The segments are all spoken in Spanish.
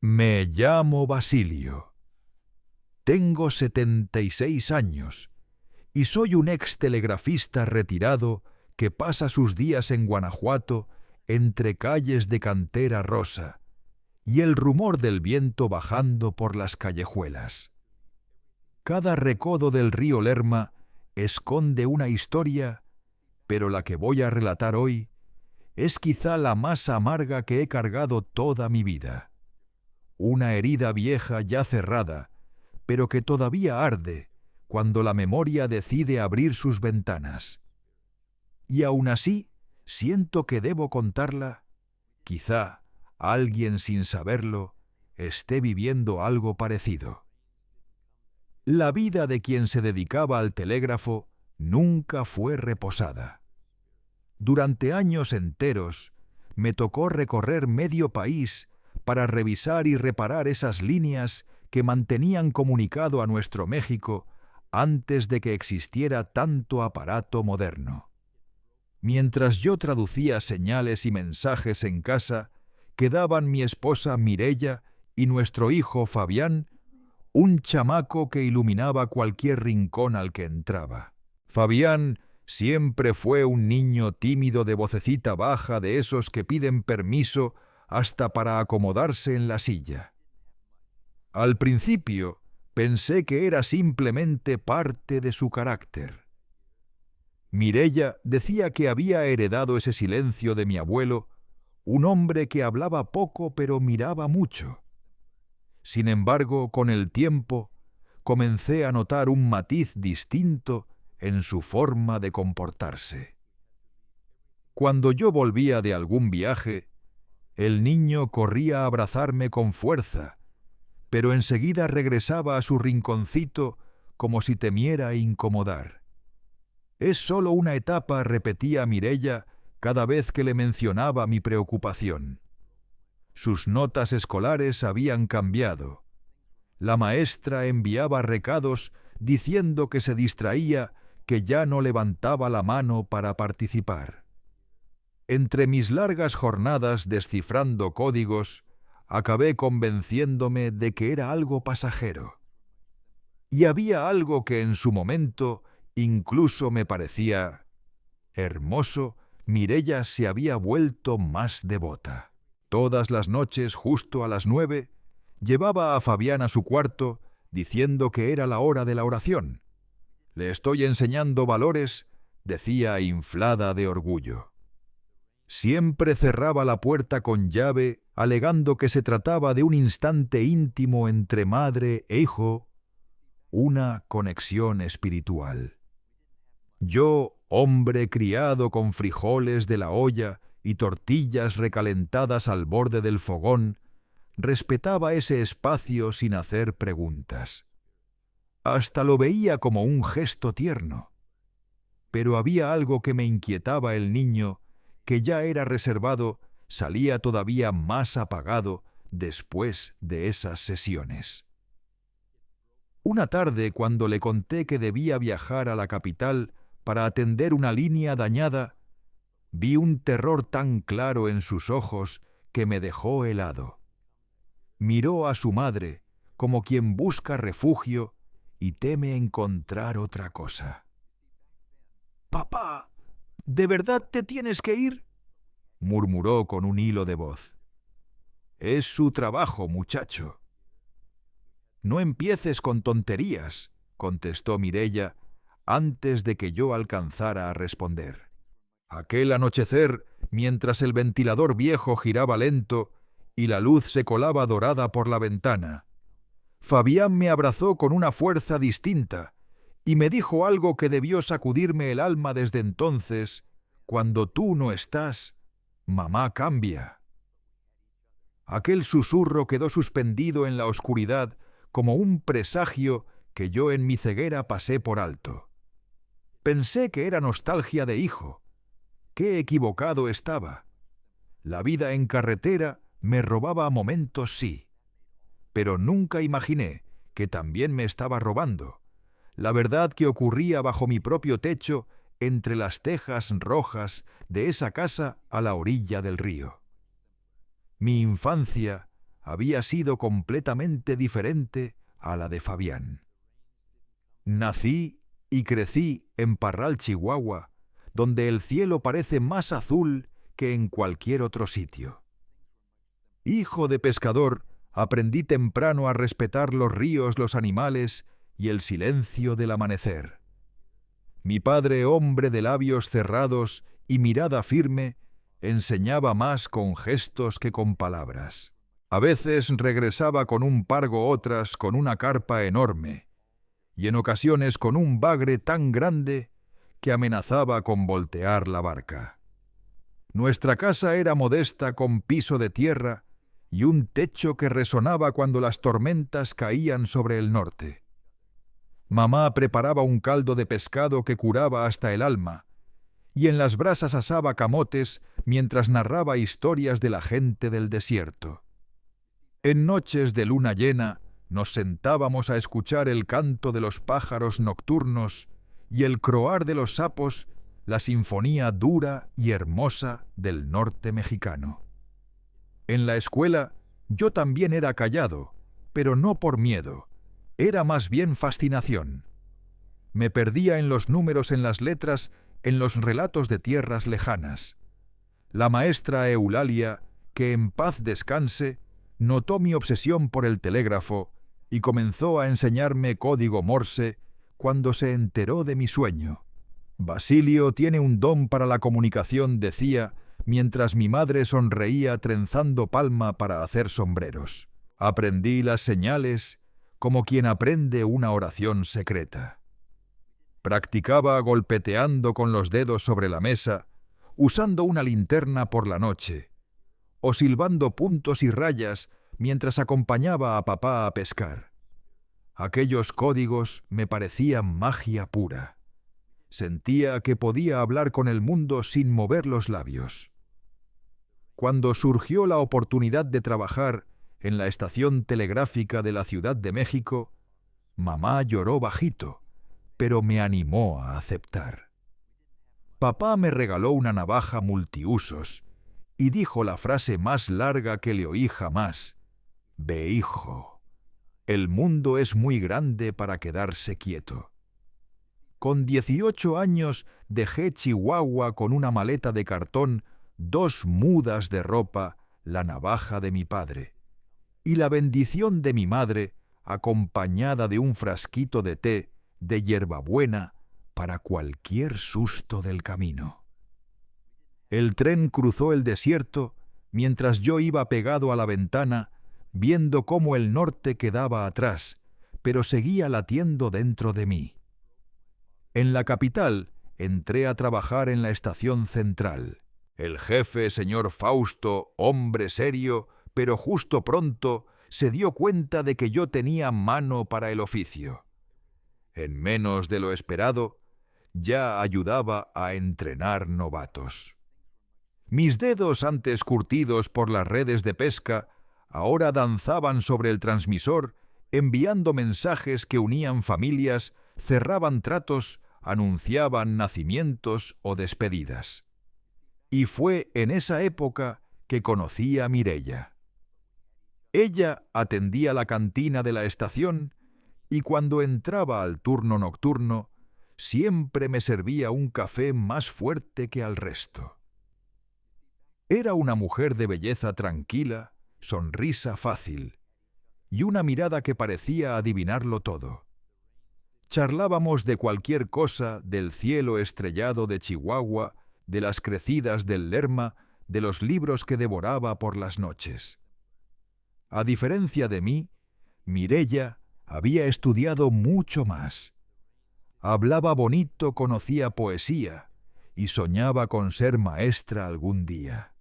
Me llamo Basilio. Tengo 76 años y soy un ex telegrafista retirado que pasa sus días en Guanajuato entre calles de cantera rosa y el rumor del viento bajando por las callejuelas. Cada recodo del río Lerma esconde una historia, pero la que voy a relatar hoy es quizá la más amarga que he cargado toda mi vida. Una herida vieja ya cerrada, pero que todavía arde cuando la memoria decide abrir sus ventanas. Y aún así, siento que debo contarla. Quizá alguien sin saberlo esté viviendo algo parecido. La vida de quien se dedicaba al telégrafo nunca fue reposada. Durante años enteros me tocó recorrer medio país para revisar y reparar esas líneas que mantenían comunicado a nuestro México antes de que existiera tanto aparato moderno. Mientras yo traducía señales y mensajes en casa, quedaban mi esposa Mireya y nuestro hijo Fabián, un chamaco que iluminaba cualquier rincón al que entraba. Fabián siempre fue un niño tímido de vocecita baja, de esos que piden permiso hasta para acomodarse en la silla. Al principio pensé que era simplemente parte de su carácter. Mireya decía que había heredado ese silencio de mi abuelo, un hombre que hablaba poco pero miraba mucho. Sin embargo, con el tiempo, comencé a notar un matiz distinto en su forma de comportarse. Cuando yo volvía de algún viaje, el niño corría a abrazarme con fuerza, pero enseguida regresaba a su rinconcito como si temiera incomodar. «Es solo una etapa», repetía Mireya cada vez que le mencionaba mi preocupación. Sus notas escolares habían cambiado. La maestra enviaba recados diciendo que se distraía, que ya no levantaba la mano para participar. Entre mis largas jornadas descifrando códigos, acabé convenciéndome de que era algo pasajero. Y había algo que en su momento incluso me parecía hermoso. Mireya se había vuelto más devota. Todas las noches, justo a las 9, llevaba a Fabián a su cuarto diciendo que era la hora de la oración. «Le estoy enseñando valores», decía inflada de orgullo. Siempre cerraba la puerta con llave, alegando que se trataba de un instante íntimo entre madre e hijo, una conexión espiritual. Yo, hombre criado con frijoles de la olla y tortillas recalentadas al borde del fogón, respetaba ese espacio sin hacer preguntas. Hasta lo veía como un gesto tierno. Pero había algo que me inquietaba. El niño, que ya era reservado, salía todavía más apagado después de esas sesiones. Una tarde, cuando le conté que debía viajar a la capital para atender una línea dañada, vi un terror tan claro en sus ojos que me dejó helado. Miró a su madre como quien busca refugio y teme encontrar otra cosa. «Papá, ¿de verdad te tienes que ir?», murmuró con un hilo de voz. «Es su trabajo, muchacho». «No empieces con tonterías», contestó Mireya antes de que yo alcanzara a responder. Aquel anochecer, mientras el ventilador viejo giraba lento y la luz se colaba dorada por la ventana, Fabián me abrazó con una fuerza distinta y me dijo algo que debió sacudirme el alma desde entonces: «Cuando tú no estás, mamá cambia». Aquel susurro quedó suspendido en la oscuridad como un presagio que yo en mi ceguera pasé por alto. Pensé que era nostalgia de hijo. ¡Qué equivocado estaba! La vida en carretera me robaba momentos, sí, pero nunca imaginé que también me estaba robando la verdad que ocurría bajo mi propio techo, entre las tejas rojas de esa casa a la orilla del río. Mi infancia había sido completamente diferente a la de Fabián. Nací y crecí en Parral, Chihuahua, donde el cielo parece más azul que en cualquier otro sitio. Hijo de pescador, aprendí temprano a respetar los ríos, los animales y el silencio del amanecer. Mi padre, hombre de labios cerrados y mirada firme, enseñaba más con gestos que con palabras. A veces regresaba con un pargo, otras con una carpa enorme, y en ocasiones con un bagre tan grande que amenazaba con voltear la barca. Nuestra casa era modesta, con piso de tierra y un techo que resonaba cuando las tormentas caían sobre el norte. Mamá preparaba un caldo de pescado que curaba hasta el alma, y en las brasas asaba camotes mientras narraba historias de la gente del desierto. En noches de luna llena nos sentábamos a escuchar el canto de los pájaros nocturnos y el croar de los sapos, la sinfonía dura y hermosa del norte mexicano. En la escuela yo también era callado, pero no por miedo, era más bien fascinación. Me perdía en los números, en las letras, en los relatos de tierras lejanas. La maestra Eulalia, que en paz descanse, notó mi obsesión por el telégrafo y comenzó a enseñarme código Morse cuando se enteró de mi sueño. Basilio tiene un don para la comunicación, decía, mientras mi madre sonreía trenzando palma para hacer sombreros. Aprendí las señales como quien aprende una oración secreta. Practicaba golpeteando con los dedos sobre la mesa, usando una linterna por la noche, o silbando puntos y rayas mientras acompañaba a papá a pescar. Aquellos códigos me parecían magia pura. Sentía que podía hablar con el mundo sin mover los labios. Cuando surgió la oportunidad de trabajar en la estación telegráfica de la Ciudad de México, mamá lloró bajito, pero me animó a aceptar. Papá me regaló una navaja multiusos y dijo la frase más larga que le oí jamás: «Ve, hijo, el mundo es muy grande para quedarse quieto». Con 18 años dejé Chihuahua con una maleta de cartón, 2 mudas de ropa, la navaja de mi padre y la bendición de mi madre, acompañada de un frasquito de té de hierbabuena para cualquier susto del camino. El tren cruzó el desierto mientras yo iba pegado a la ventana, viendo cómo el norte quedaba atrás, pero seguía latiendo dentro de mí. En la capital entré a trabajar en la estación central. El jefe, señor Fausto, hombre serio, pero justo pronto, se dio cuenta de que yo tenía mano para el oficio. En menos de lo esperado, ya ayudaba a entrenar novatos. Mis dedos, antes curtidos por las redes de pesca, ahora danzaban sobre el transmisor, enviando mensajes que unían familias, cerraban tratos, anunciaban nacimientos o despedidas. Y fue en esa época que conocí a Mireya. Ella atendía la cantina de la estación y cuando entraba al turno nocturno, siempre me servía un café más fuerte que al resto. Era una mujer de belleza tranquila, sonrisa fácil y una mirada que parecía adivinarlo todo. Charlábamos de cualquier cosa, del cielo estrellado de Chihuahua, de las crecidas del Lerma, de los libros que devoraba por las noches. A diferencia de mí, Mireya había estudiado mucho más. Hablaba bonito, conocía poesía y soñaba con ser maestra algún día.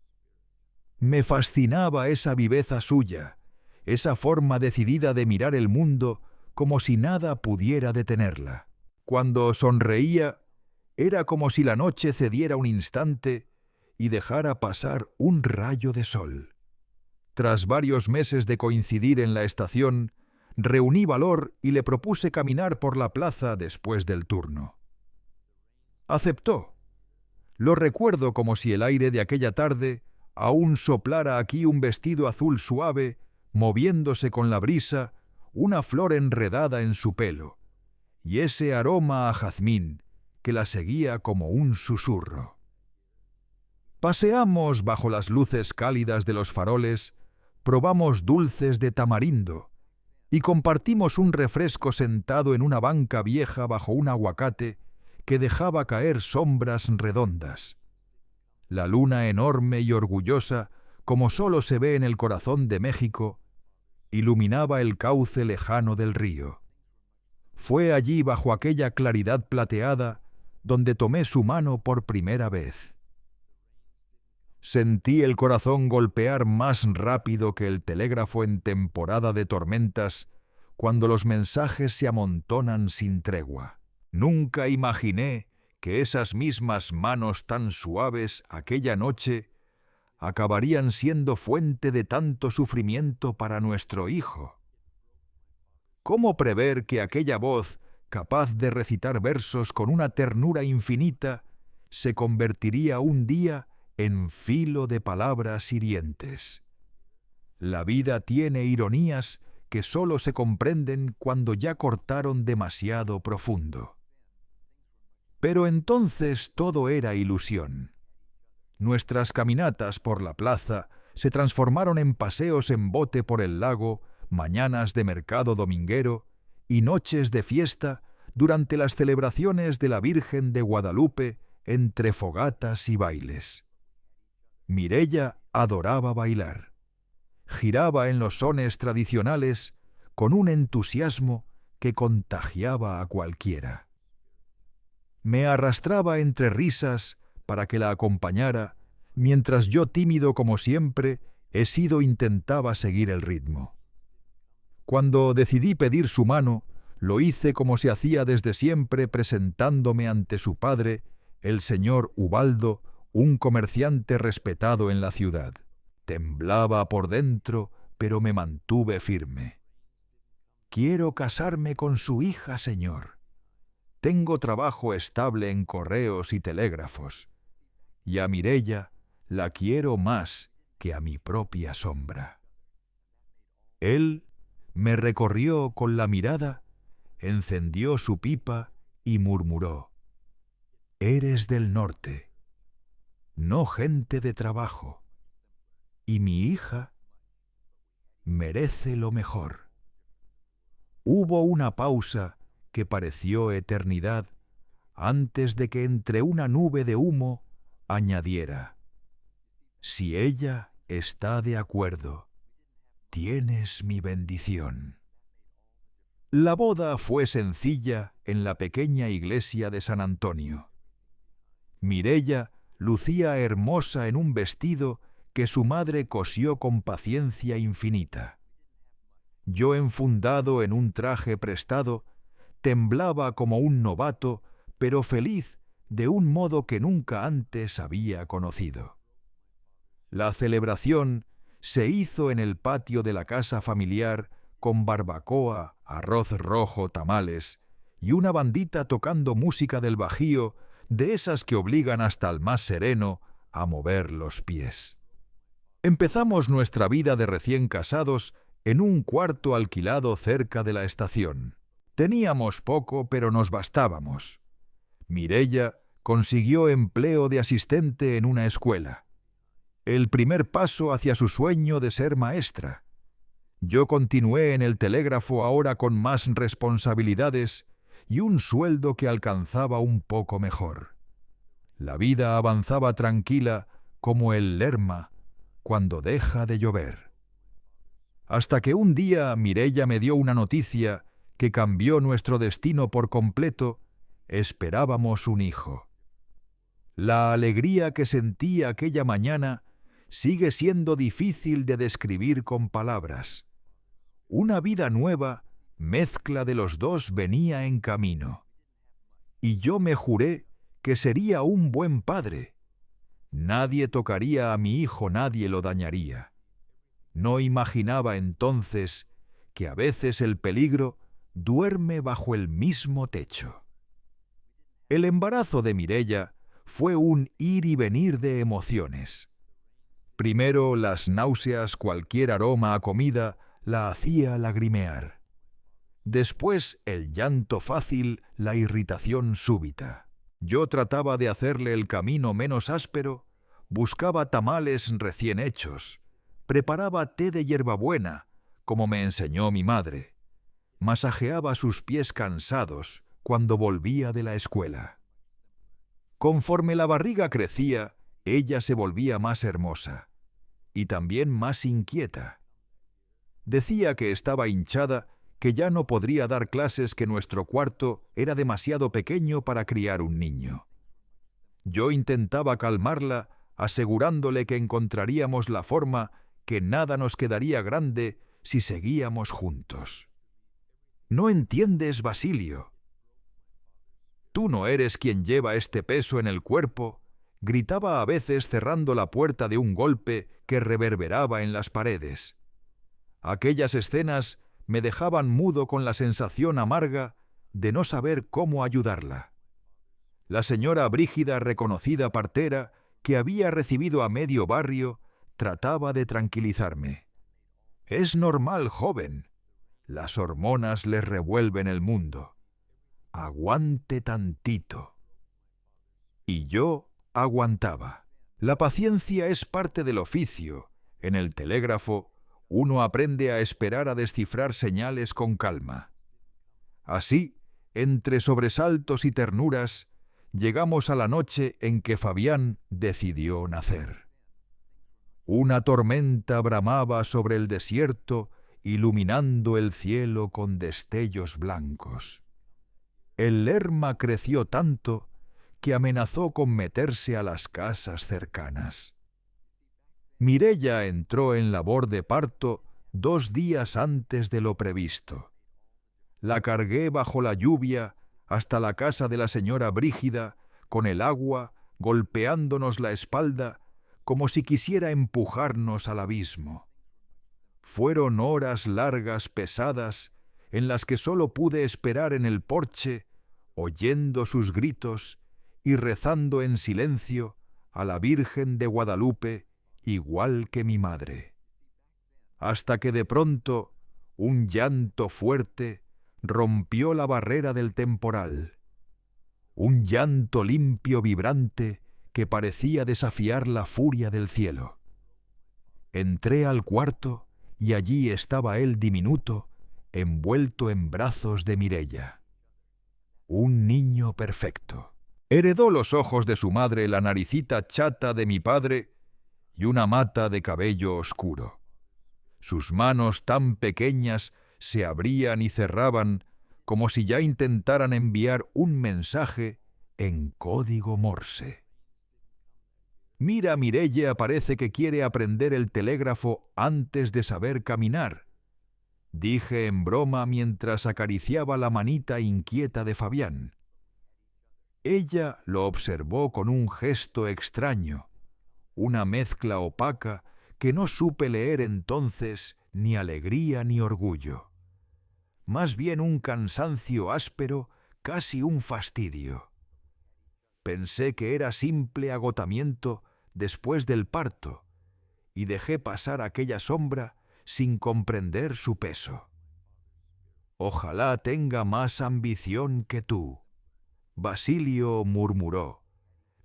Me fascinaba esa viveza suya, esa forma decidida de mirar el mundo como si nada pudiera detenerla. Cuando sonreía, era como si la noche cediera un instante y dejara pasar un rayo de sol. Tras varios meses de coincidir en la estación, reuní valor y le propuse caminar por la plaza después del turno. Aceptó. Lo recuerdo como si el aire de aquella tarde aún soplara aquí un vestido azul suave moviéndose con la brisa, una flor enredada en su pelo, y ese aroma a jazmín que la seguía como un susurro. Paseamos bajo las luces cálidas de los faroles, probamos dulces de tamarindo y compartimos un refresco sentado en una banca vieja bajo un aguacate que dejaba caer sombras redondas. La luna enorme y orgullosa, como sólo se ve en el corazón de México, iluminaba el cauce lejano del río. Fue allí, bajo aquella claridad plateada, donde tomé su mano por primera vez. Sentí el corazón golpear más rápido que el telégrafo en temporada de tormentas, cuando los mensajes se amontonan sin tregua. Nunca imaginé que esas mismas manos tan suaves aquella noche acabarían siendo fuente de tanto sufrimiento para nuestro hijo. ¿Cómo prever que aquella voz, capaz de recitar versos con una ternura infinita, se convertiría un día en filo de palabras hirientes? La vida tiene ironías que sólo se comprenden cuando ya cortaron demasiado profundo. Pero entonces todo era ilusión. Nuestras caminatas por la plaza se transformaron en paseos en bote por el lago, mañanas de mercado dominguero y noches de fiesta durante las celebraciones de la Virgen de Guadalupe entre fogatas y bailes. Mireia adoraba bailar. Giraba en los sones tradicionales con un entusiasmo que contagiaba a cualquiera. Me arrastraba entre risas para que la acompañara, mientras yo, tímido como siempre, intentaba seguir el ritmo. Cuando decidí pedir su mano, lo hice como se hacía desde siempre, presentándome ante su padre, el señor Ubaldo, un comerciante respetado en la ciudad. Temblaba por dentro, pero me mantuve firme. «Quiero casarme con su hija, señor. Tengo trabajo estable en correos y telégrafos, y a Mireia la quiero más que a mi propia sombra». Él me recorrió con la mirada, encendió su pipa y murmuró: «Eres del norte, no gente de trabajo, y mi hija merece lo mejor». Hubo una pausa que pareció eternidad antes de que entre una nube de humo añadiera: «Si ella está de acuerdo, tienes mi bendición». La boda fue sencilla en la pequeña iglesia de San Antonio. Mireia lucía hermosa en un vestido que su madre cosió con paciencia infinita. Yo, enfundado en un traje prestado, temblaba como un novato, pero feliz de un modo que nunca antes había conocido. La celebración se hizo en el patio de la casa familiar, con barbacoa, arroz rojo, tamales y una bandita tocando música del Bajío, de esas que obligan hasta al más sereno a mover los pies. Empezamos nuestra vida de recién casados en un cuarto alquilado cerca de la estación. Teníamos poco, pero nos bastábamos. Mireia consiguió empleo de asistente en una escuela. El primer paso hacia su sueño de ser maestra. Yo continué en el telégrafo, ahora con más responsabilidades y un sueldo que alcanzaba un poco mejor. La vida avanzaba tranquila como el Lerma cuando deja de llover. Hasta que un día Mireia me dio una noticia que cambió nuestro destino por completo. Esperábamos un hijo. La alegría que sentí aquella mañana sigue siendo difícil de describir con palabras. Una vida nueva, mezcla de los dos, venía en camino. Y yo me juré que sería un buen padre. Nadie tocaría a mi hijo, nadie lo dañaría. No imaginaba entonces que a veces el peligro duerme bajo el mismo techo. El embarazo de Mireia fue un ir y venir de emociones. Primero las náuseas, cualquier aroma a comida, la hacía lagrimear. Después el llanto fácil, la irritación súbita. Yo trataba de hacerle el camino menos áspero, buscaba tamales recién hechos, preparaba té de hierbabuena, como me enseñó mi madre, masajeaba sus pies cansados cuando volvía de la escuela. Conforme la barriga crecía, ella se volvía más hermosa y también más inquieta. Decía que estaba hinchada, que ya no podría dar clases, que nuestro cuarto era demasiado pequeño para criar un niño. Yo intentaba calmarla, asegurándole que encontraríamos la forma, que nada nos quedaría grande si seguíamos juntos. «No entiendes, Basilio. Tú no eres quien lleva este peso en el cuerpo», gritaba a veces cerrando la puerta de un golpe que reverberaba en las paredes. Aquellas escenas me dejaban mudo con la sensación amarga de no saber cómo ayudarla. La señora Brígida, reconocida partera, que había recibido a medio barrio, trataba de tranquilizarme. «Es normal, joven. Las hormonas les revuelven el mundo. Aguante tantito». Y yo aguantaba. La paciencia es parte del oficio. En el telégrafo, uno aprende a esperar a descifrar señales con calma. Así, entre sobresaltos y ternuras, llegamos a la noche en que Fabián decidió nacer. Una tormenta bramaba sobre el desierto, iluminando el cielo con destellos blancos. El Lerma creció tanto que amenazó con meterse a las casas cercanas. Mireia entró en labor de parto 2 días antes de lo previsto. La cargué bajo la lluvia hasta la casa de la señora Brígida, con el agua golpeándonos la espalda como si quisiera empujarnos al abismo. Fueron horas largas, pesadas, en las que solo pude esperar en el porche, oyendo sus gritos y rezando en silencio a la Virgen de Guadalupe, igual que mi madre. Hasta que de pronto un llanto fuerte rompió la barrera del temporal. Un llanto limpio, vibrante, que parecía desafiar la furia del cielo. Entré al cuarto y allí estaba él diminuto, envuelto en brazos de Mireia. Un niño perfecto. Heredó los ojos de su madre, la naricita chata de mi padre y una mata de cabello oscuro. Sus manos tan pequeñas se abrían y cerraban como si ya intentaran enviar un mensaje en código Morse. «Mira, Mireia parece que quiere aprender el telégrafo antes de saber caminar», dije en broma mientras acariciaba la manita inquieta de Fabián. Ella lo observó con un gesto extraño, una mezcla opaca que no supe leer entonces ni alegría ni orgullo. Más bien un cansancio áspero, casi un fastidio. Pensé que era simple agotamiento después del parto y dejé pasar aquella sombra sin comprender su peso. «Ojalá tenga más ambición que tú», Basilio murmuró,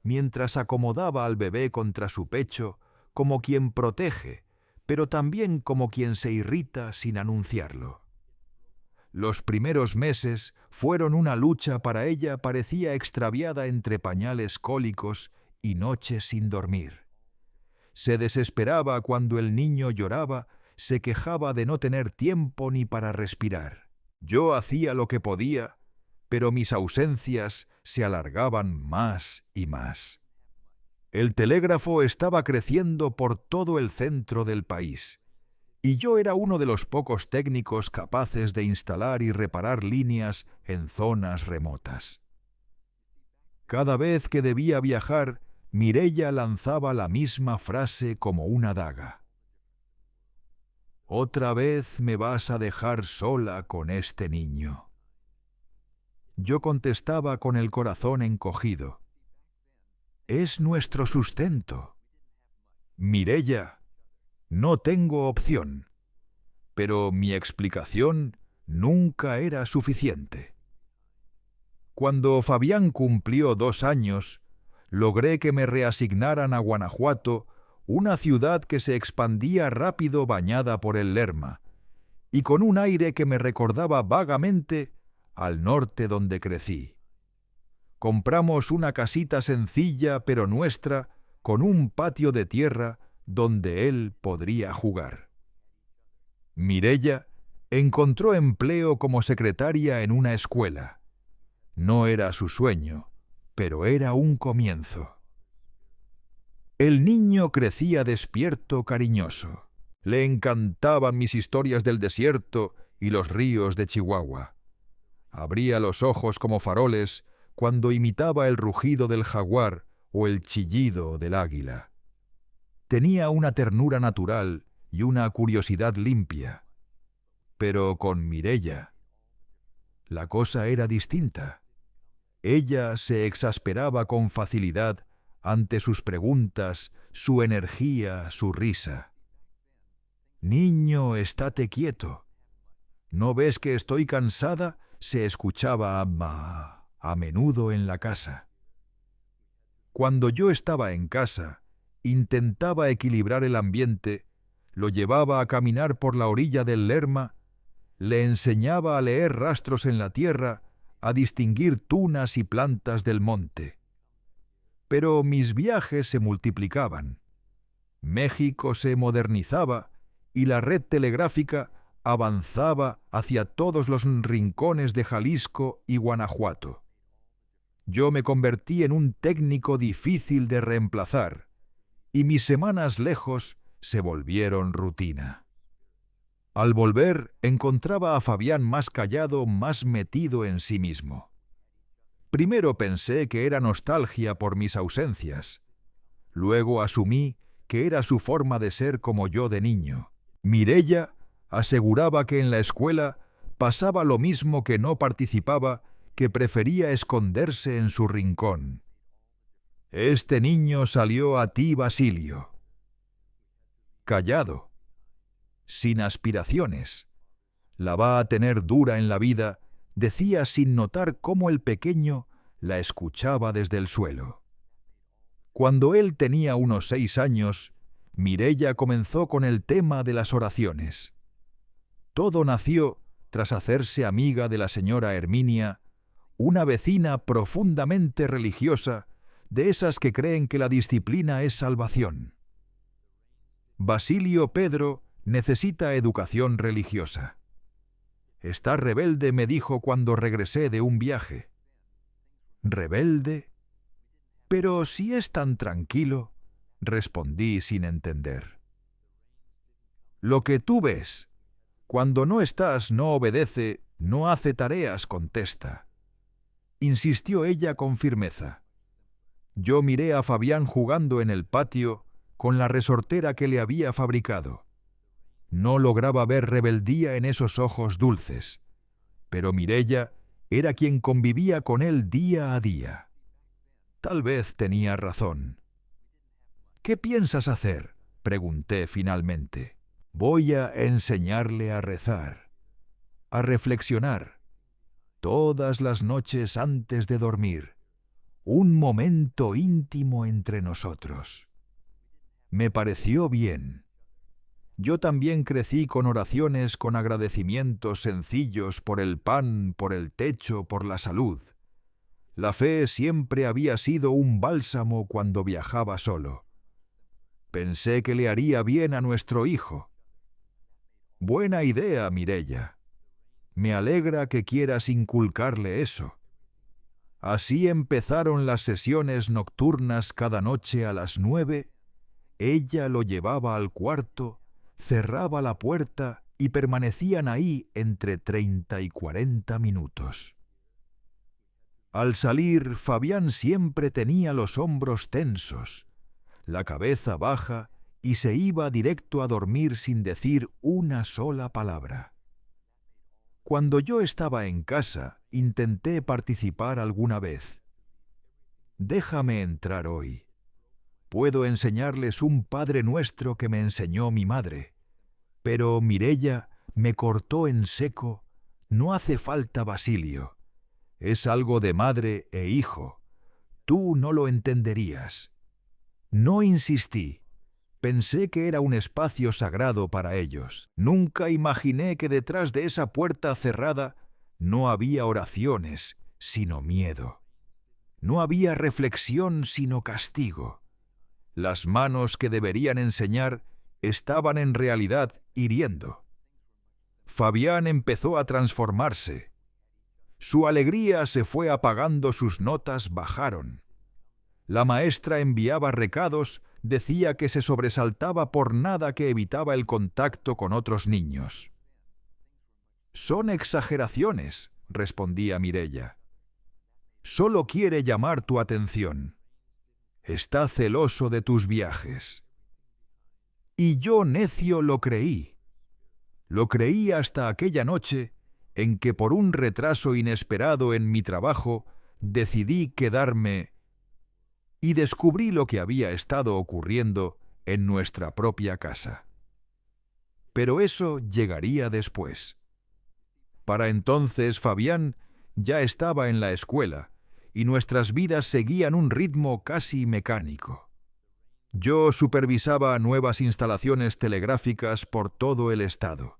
mientras acomodaba al bebé contra su pecho como quien protege, pero también como quien se irrita sin anunciarlo. Los primeros meses fueron una lucha para ella, parecía extraviada entre pañales cólicos y noches sin dormir. Se desesperaba cuando el niño lloraba, se quejaba de no tener tiempo ni para respirar. Yo hacía lo que podía, pero mis ausencias se alargaban más y más. El telégrafo estaba creciendo por todo el centro del país, y yo era uno de los pocos técnicos capaces de instalar y reparar líneas en zonas remotas. Cada vez que debía viajar, Mireia lanzaba la misma frase como una daga. «¿Otra vez me vas a dejar sola con este niño?». Yo contestaba con el corazón encogido: «Es nuestro sustento». Mireia, no tengo opción. Pero mi explicación nunca era suficiente. Cuando Fabián cumplió 2 años, logré que me reasignaran a Guanajuato, una ciudad que se expandía rápido bañada por el Lerma, y con un aire que me recordaba vagamente al norte donde crecí. Compramos una casita sencilla pero nuestra, con un patio de tierra donde él podría jugar. Mireia encontró empleo como secretaria en una escuela. No era su sueño, pero era un comienzo. El niño crecía despierto, cariñoso. Le encantaban mis historias del desierto y los ríos de Chihuahua. Abría los ojos como faroles cuando imitaba el rugido del jaguar o el chillido del águila. Tenía una ternura natural y una curiosidad limpia. Pero con Mireia la cosa era distinta. Ella se exasperaba con facilidad ante sus preguntas, su energía, su risa. «Niño, estate quieto. ¿No ves que estoy cansada?», se escuchaba a menudo en la casa. Cuando yo estaba en casa, intentaba equilibrar el ambiente, lo llevaba a caminar por la orilla del Lerma, le enseñaba a leer rastros en la tierra, a distinguir tunas y plantas del monte. Pero mis viajes se multiplicaban. México se modernizaba y la red telegráfica avanzaba hacia todos los rincones de Jalisco y Guanajuato. Yo me convertí en un técnico difícil de reemplazar, y mis semanas lejos se volvieron rutina. Al volver, encontraba a Fabián más callado, más metido en sí mismo. Primero pensé que era nostalgia por mis ausencias. Luego asumí que era su forma de ser como yo de niño. Mireia aseguraba que en la escuela pasaba lo mismo, que no participaba, que prefería esconderse en su rincón. «Este niño salió a ti, Basilio. Callado, sin aspiraciones. La va a tener dura en la vida», decía sin notar cómo el pequeño la escuchaba desde el suelo. Cuando él tenía unos 6 años, Mireia comenzó con el tema de las oraciones. Todo nació tras hacerse amiga de la señora Herminia, una vecina profundamente religiosa, de esas que creen que la disciplina es salvación. «Basilio Pedro necesita educación religiosa. Está rebelde», me dijo cuando regresé de un viaje. «¿Rebelde? Pero si es tan tranquilo», respondí sin entender. «Lo que tú ves. Cuando no estás, no obedece, no hace tareas», contesta. Insistió ella con firmeza. Yo miré a Fabián jugando en el patio con la resortera que le había fabricado. No lograba ver rebeldía en esos ojos dulces, pero Mireia era quien convivía con él día a día. Tal vez tenía razón. «¿Qué piensas hacer?», pregunté finalmente. «Voy a enseñarle a rezar, a reflexionar, todas las noches antes de dormir, un momento íntimo entre nosotros». Me pareció bien. Yo también crecí con oraciones, con agradecimientos sencillos por el pan, por el techo, por la salud. La fe siempre había sido un bálsamo cuando viajaba solo. Pensé que le haría bien a nuestro hijo. Buena idea, Mireia. Me alegra que quieras inculcarle eso. Así empezaron las sesiones nocturnas cada noche a las 9. Ella lo llevaba al cuarto, cerraba la puerta y permanecían ahí entre 30 y 40 minutos. Al salir, Fabián siempre tenía los hombros tensos, la cabeza baja y se iba directo a dormir sin decir una sola palabra. Cuando yo estaba en casa, intenté participar alguna vez. «Déjame entrar hoy. Puedo enseñarles un Padre Nuestro que me enseñó mi madre. Pero Mireia me cortó en seco. No hace falta, Basilio. Es algo de madre e hijo. Tú no lo entenderías. No insistí. Pensé que era un espacio sagrado para ellos. Nunca imaginé que detrás de esa puerta cerrada no había oraciones, sino miedo. No había reflexión, sino castigo. Las manos que deberían enseñar estaban en realidad hiriendo. Fabián empezó a transformarse. Su alegría se fue apagando, sus notas bajaron. La maestra enviaba recados, decía que se sobresaltaba por nada que evitaba el contacto con otros niños. «Son exageraciones», respondía Mireia. «Solo quiere llamar tu atención. Está celoso de tus viajes». Y yo, necio, lo creí. Lo creí hasta aquella noche en que por un retraso inesperado en mi trabajo decidí quedarme y descubrí lo que había estado ocurriendo en nuestra propia casa. Pero eso llegaría después. Para entonces Fabián ya estaba en la escuela y nuestras vidas seguían un ritmo casi mecánico. Yo supervisaba nuevas instalaciones telegráficas por todo el estado.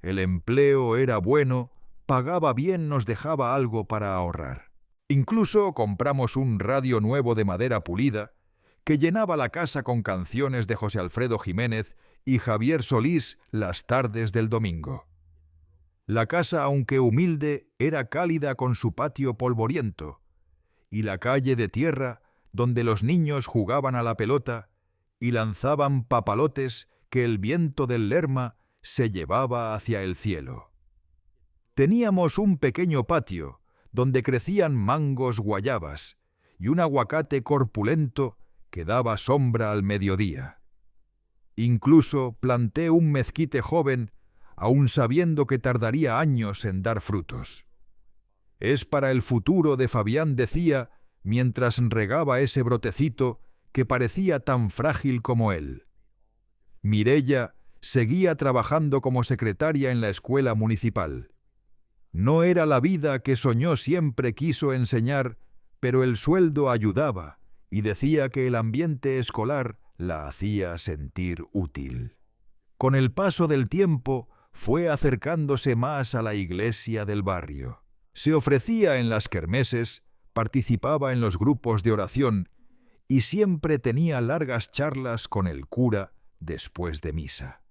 El empleo era bueno, pagaba bien, nos dejaba algo para ahorrar. Incluso compramos un radio nuevo de madera pulida que llenaba la casa con canciones de José Alfredo Jiménez y Javier Solís las tardes del domingo. La casa, aunque humilde, era cálida con su patio polvoriento, y la calle de tierra donde los niños jugaban a la pelota y lanzaban papalotes que el viento del Lerma se llevaba hacia el cielo. Teníamos un pequeño patio donde crecían mangos guayabas y un aguacate corpulento que daba sombra al mediodía. Incluso planté un mezquite joven, aun sabiendo que tardaría años en dar frutos. Es para el futuro de Fabián, decía, mientras regaba ese brotecito que parecía tan frágil como él. Mireia seguía trabajando como secretaria en la escuela municipal. No era la vida que soñó, siempre quiso enseñar, pero el sueldo ayudaba y decía que el ambiente escolar la hacía sentir útil. Con el paso del tiempo fue acercándose más a la iglesia del barrio. Se ofrecía en las kermeses, participaba en los grupos de oración y siempre tenía largas charlas con el cura después de misa.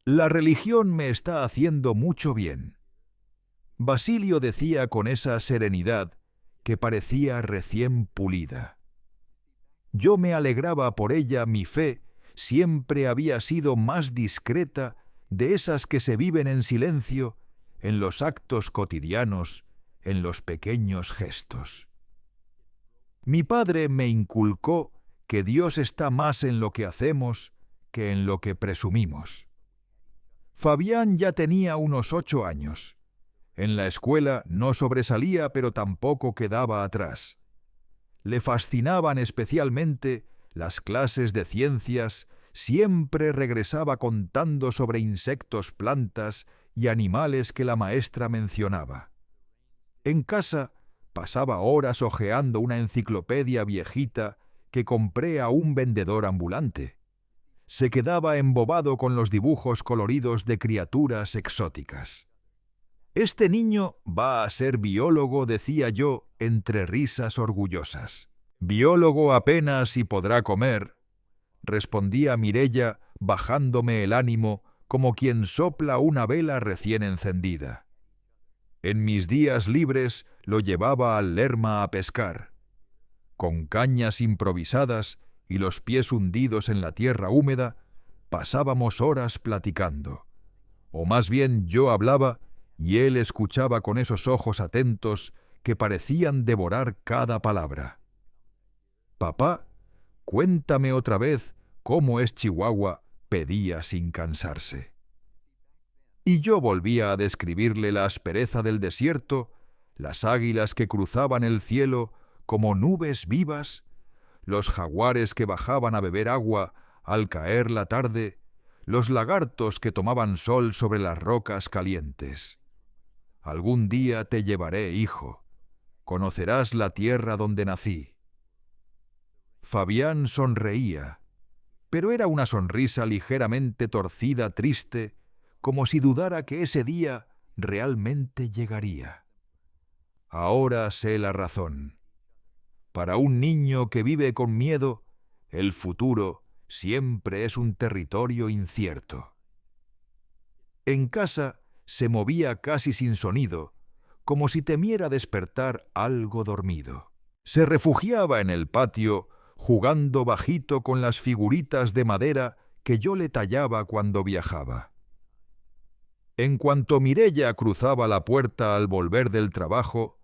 La religión me está haciendo mucho bien. Basilio decía con esa serenidad que parecía recién pulida. Yo me alegraba por ella, mi fe siempre había sido más discreta, de esas que se viven en silencio, en los actos cotidianos, en los pequeños gestos. Mi padre me inculcó que Dios está más en lo que hacemos que en lo que presumimos. Fabián ya tenía unos 8 años. En la escuela no sobresalía, pero tampoco quedaba atrás. Le fascinaban especialmente las clases de ciencias, siempre regresaba contando sobre insectos, plantas y animales que la maestra mencionaba. En casa pasaba horas hojeando una enciclopedia viejita que compré a un vendedor ambulante. Se quedaba embobado con los dibujos coloridos de criaturas exóticas. «Este niño va a ser biólogo», decía yo, entre risas orgullosas. «Biólogo apenas y podrá comer», respondía Mireia, bajándome el ánimo como quien sopla una vela recién encendida. En mis días libres lo llevaba al Lerma a pescar. Con cañas improvisadas y los pies hundidos en la tierra húmeda, pasábamos horas platicando. O más bien yo hablaba y él escuchaba con esos ojos atentos que parecían devorar cada palabra. «Papá, cuéntame otra vez cómo es Chihuahua», pedía sin cansarse. Y yo volvía a describirle la aspereza del desierto, las águilas que cruzaban el cielo como nubes vivas, los jaguares que bajaban a beber agua al caer la tarde, los lagartos que tomaban sol sobre las rocas calientes. Algún día te llevaré, hijo. Conocerás la tierra donde nací. Fabián sonreía, pero era una sonrisa ligeramente torcida, triste, como si dudara que ese día realmente llegaría. Ahora sé la razón. Para un niño que vive con miedo, el futuro siempre es un territorio incierto. En casa se movía casi sin sonido, como si temiera despertar algo dormido. Se refugiaba en el patio, jugando bajito con las figuritas de madera que yo le tallaba cuando viajaba. En cuanto Mireia cruzaba la puerta al volver del trabajo,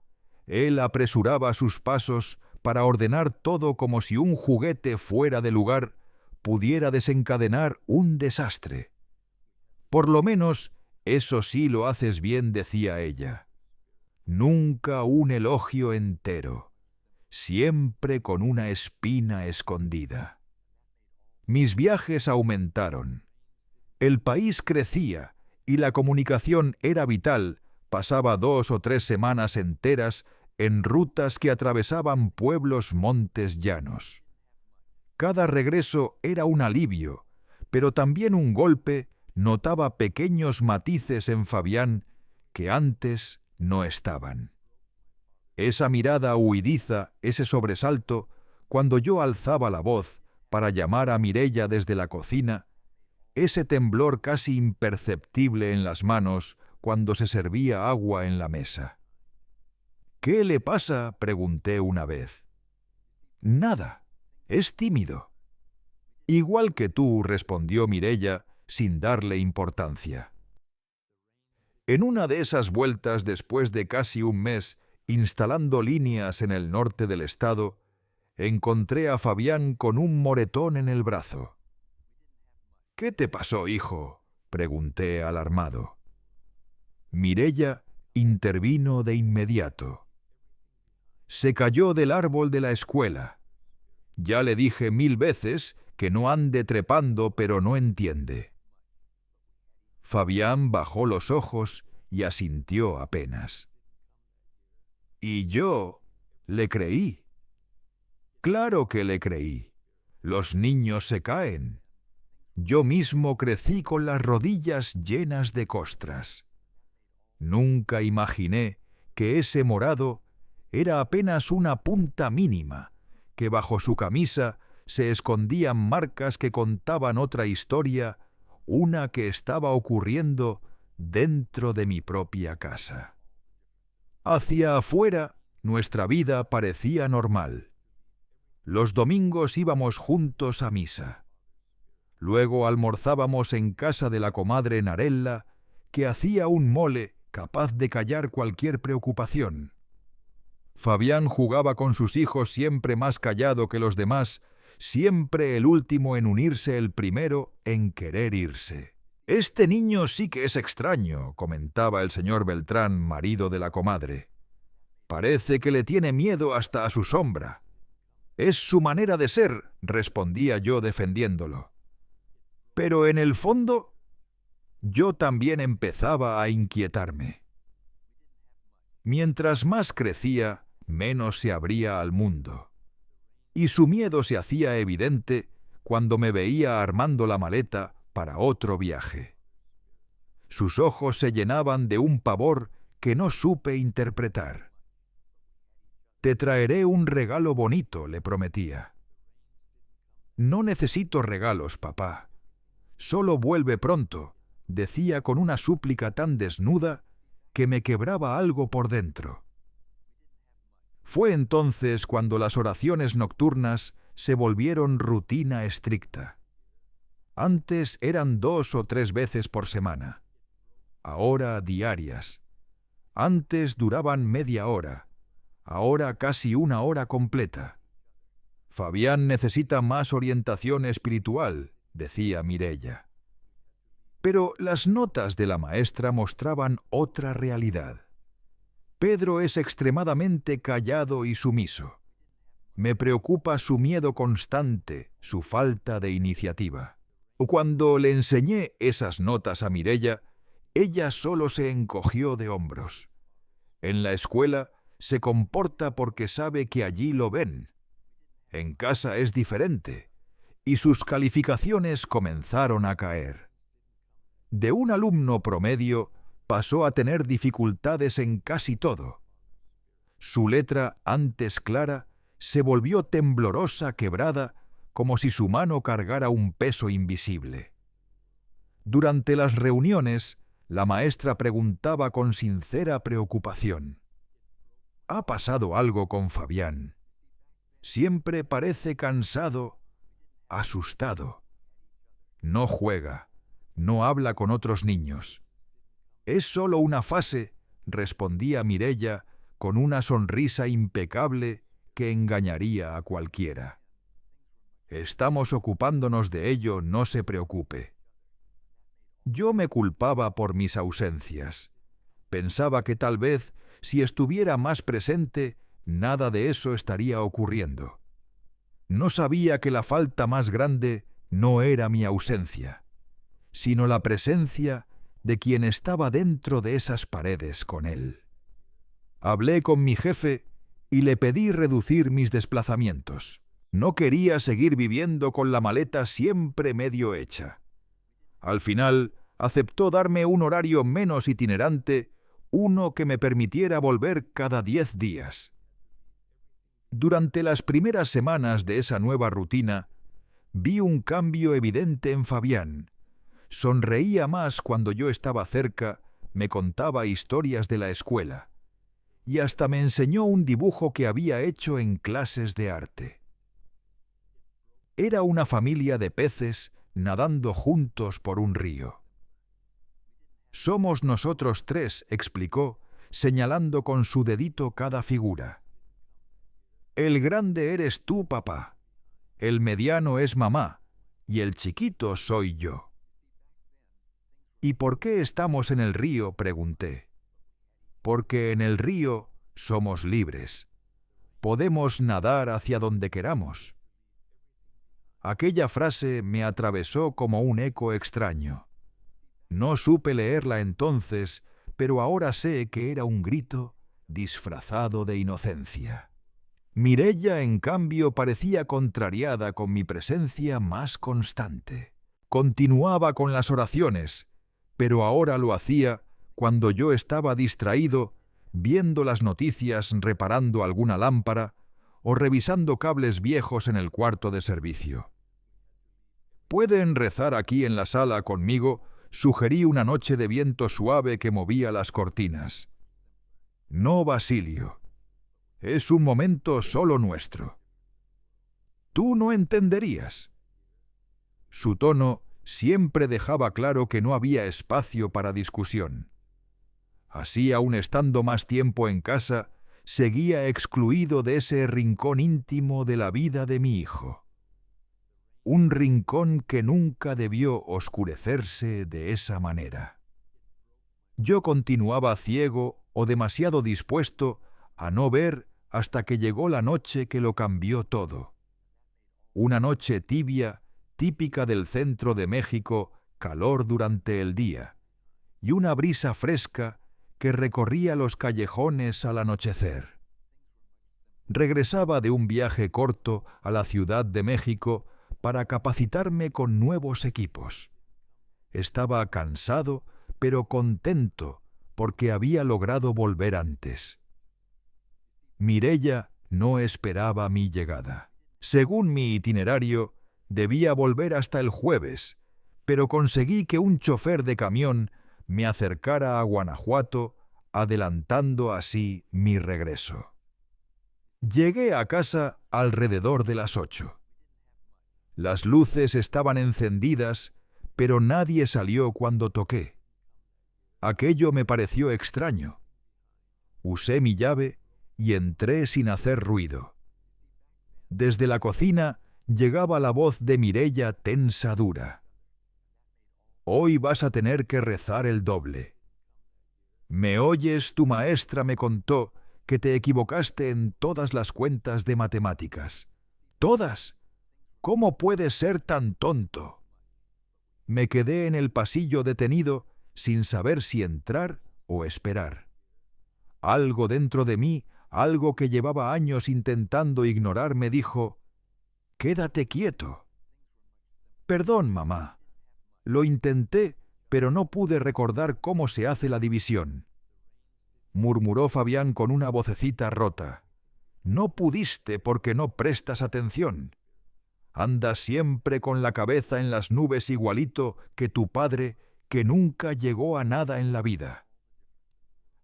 él apresuraba sus pasos para ordenar todo como si un juguete fuera de lugar pudiera desencadenar un desastre. Por lo menos, eso sí lo haces bien, decía ella. Nunca un elogio entero, siempre con una espina escondida. Mis viajes aumentaron. El país crecía y la comunicación era vital. Pasaba 2 o 3 semanas enteras en rutas que atravesaban pueblos, montes, llanos. Cada regreso era un alivio, pero también un golpe. Notaba pequeños matices en Fabián que antes no estaban. Esa mirada huidiza, ese sobresalto, cuando yo alzaba la voz para llamar a Mireia desde la cocina, ese temblor casi imperceptible en las manos cuando se servía agua en la mesa. «¿Qué le pasa?», pregunté una vez. «Nada, es tímido». «Igual que tú», respondió Mireia, sin darle importancia. En una de esas vueltas, después de casi un mes instalando líneas en el norte del estado, encontré a Fabián con un moretón en el brazo. «¿Qué te pasó, hijo?», pregunté alarmado. Mireia intervino de inmediato. «Se cayó del árbol de la escuela. Ya le dije 1000 veces que no ande trepando, pero no entiende». Fabián bajó los ojos y asintió apenas. «Y yo le creí». «Claro que le creí. Los niños se caen. Yo mismo crecí con las rodillas llenas de costras. Nunca imaginé que ese morado era apenas una punta mínima, que bajo su camisa se escondían marcas que contaban otra historia, una que estaba ocurriendo dentro de mi propia casa». Hacia afuera, nuestra vida parecía normal. Los domingos íbamos juntos a misa. Luego almorzábamos en casa de la comadre Narella, que hacía un mole capaz de callar cualquier preocupación. Fabián jugaba con sus hijos siempre más callado que los demás, siempre el último en unirse, el primero en querer irse. «Este niño sí que es extraño», comentaba el señor Beltrán, marido de la comadre. «Parece que le tiene miedo hasta a su sombra». «Es su manera de ser», respondía yo defendiéndolo. Pero en el fondo, yo también empezaba a inquietarme. Mientras más crecía, menos se abría al mundo. Y su miedo se hacía evidente cuando me veía armando la maleta para otro viaje. Sus ojos se llenaban de un pavor que no supe interpretar. «Te traeré un regalo bonito», le prometía. «No necesito regalos, papá. Solo vuelve pronto», decía con una súplica tan desnuda que me quebraba algo por dentro. Fue entonces cuando las oraciones nocturnas se volvieron rutina estricta. Antes eran 2 o 3 veces por semana. Ahora diarias. Antes duraban media hora. Ahora casi 1 hora completa. «Fabián necesita más orientación espiritual», decía Mireia. Pero las notas de la maestra mostraban otra realidad. Pedro es extremadamente callado y sumiso. Me preocupa su miedo constante, su falta de iniciativa. Cuando le enseñé esas notas a Mireia, ella solo se encogió de hombros. En la escuela se comporta porque sabe que allí lo ven. En casa es diferente, y sus calificaciones comenzaron a caer. De un alumno promedio pasó a tener dificultades en casi todo. Su letra, antes clara, se volvió temblorosa, quebrada, como si su mano cargara un peso invisible. Durante las reuniones, la maestra preguntaba con sincera preocupación: ¿ha pasado algo con Fabián? Siempre parece cansado, asustado. No juega, no habla con otros niños. Es solo una fase, respondía Mireia con una sonrisa impecable que engañaría a cualquiera. Estamos ocupándonos de ello, no se preocupe. Yo me culpaba por mis ausencias. Pensaba que tal vez, si estuviera más presente, nada de eso estaría ocurriendo. No sabía que la falta más grande no era mi ausencia, sino la presencia de quien estaba dentro de esas paredes con él. Hablé con mi jefe y le pedí reducir mis desplazamientos. No quería seguir viviendo con la maleta siempre medio hecha. Al final, aceptó darme un horario menos itinerante, uno que me permitiera volver cada 10 días. Durante las primeras semanas de esa nueva rutina, vi un cambio evidente en Fabián. Sonreía más cuando yo estaba cerca, me contaba historias de la escuela, y hasta me enseñó un dibujo que había hecho en clases de arte. Era una familia de peces nadando juntos por un río. Somos nosotros tres, explicó, señalando con su dedito cada figura. El grande eres tú, papá, el mediano es mamá, y el chiquito soy yo. ¿Y por qué estamos en el río?, pregunté. Porque en el río somos libres. Podemos nadar hacia donde queramos. Aquella frase me atravesó como un eco extraño. No supe leerla entonces, pero ahora sé que era un grito disfrazado de inocencia. Mireia, en cambio, parecía contrariada con mi presencia más constante. Continuaba con las oraciones, pero ahora lo hacía cuando yo estaba distraído, viendo las noticias, reparando alguna lámpara o revisando cables viejos en el cuarto de servicio. «¿Pueden rezar aquí en la sala conmigo?», sugerí una noche de viento suave que movía las cortinas. «No, Basilio. Es un momento solo nuestro». «Tú no entenderías». Su tono siempre dejaba claro que no había espacio para discusión. Así, aun estando más tiempo en casa, seguía excluido de ese rincón íntimo de la vida de mi hijo. Un rincón que nunca debió oscurecerse de esa manera. Yo continuaba ciego o demasiado dispuesto a no ver hasta que llegó la noche que lo cambió todo. Una noche tibia, típica del centro de México, calor durante el día, y una brisa fresca que recorría los callejones al anochecer. Regresaba de un viaje corto a la Ciudad de México para capacitarme con nuevos equipos. Estaba cansado, pero contento, porque había logrado volver antes. Mireia no esperaba mi llegada. Según mi itinerario, debía volver hasta el jueves, pero conseguí que un chofer de camión me acercara a Guanajuato, adelantando así mi regreso. Llegué a casa alrededor de las 8. Las luces estaban encendidas, pero nadie salió cuando toqué. Aquello me pareció extraño. Usé mi llave y entré sin hacer ruido. Desde la cocina llegaba la voz de Mireia tensa, dura. «Hoy vas a tener que rezar el doble. ¿Me oyes? Tu maestra me contó que te equivocaste en todas las cuentas de matemáticas. ¿Todas? ¿Cómo puedes ser tan tonto? Me quedé en el pasillo detenido sin saber si entrar o esperar. Algo dentro de mí, algo que llevaba años intentando ignorar, me dijo: «Quédate quieto». «Perdón, mamá. Lo intenté, pero no pude recordar cómo se hace la división», murmuró Fabián con una vocecita rota. «No pudiste porque no prestas atención. Andas siempre con la cabeza en las nubes igualito que tu padre, que nunca llegó a nada en la vida».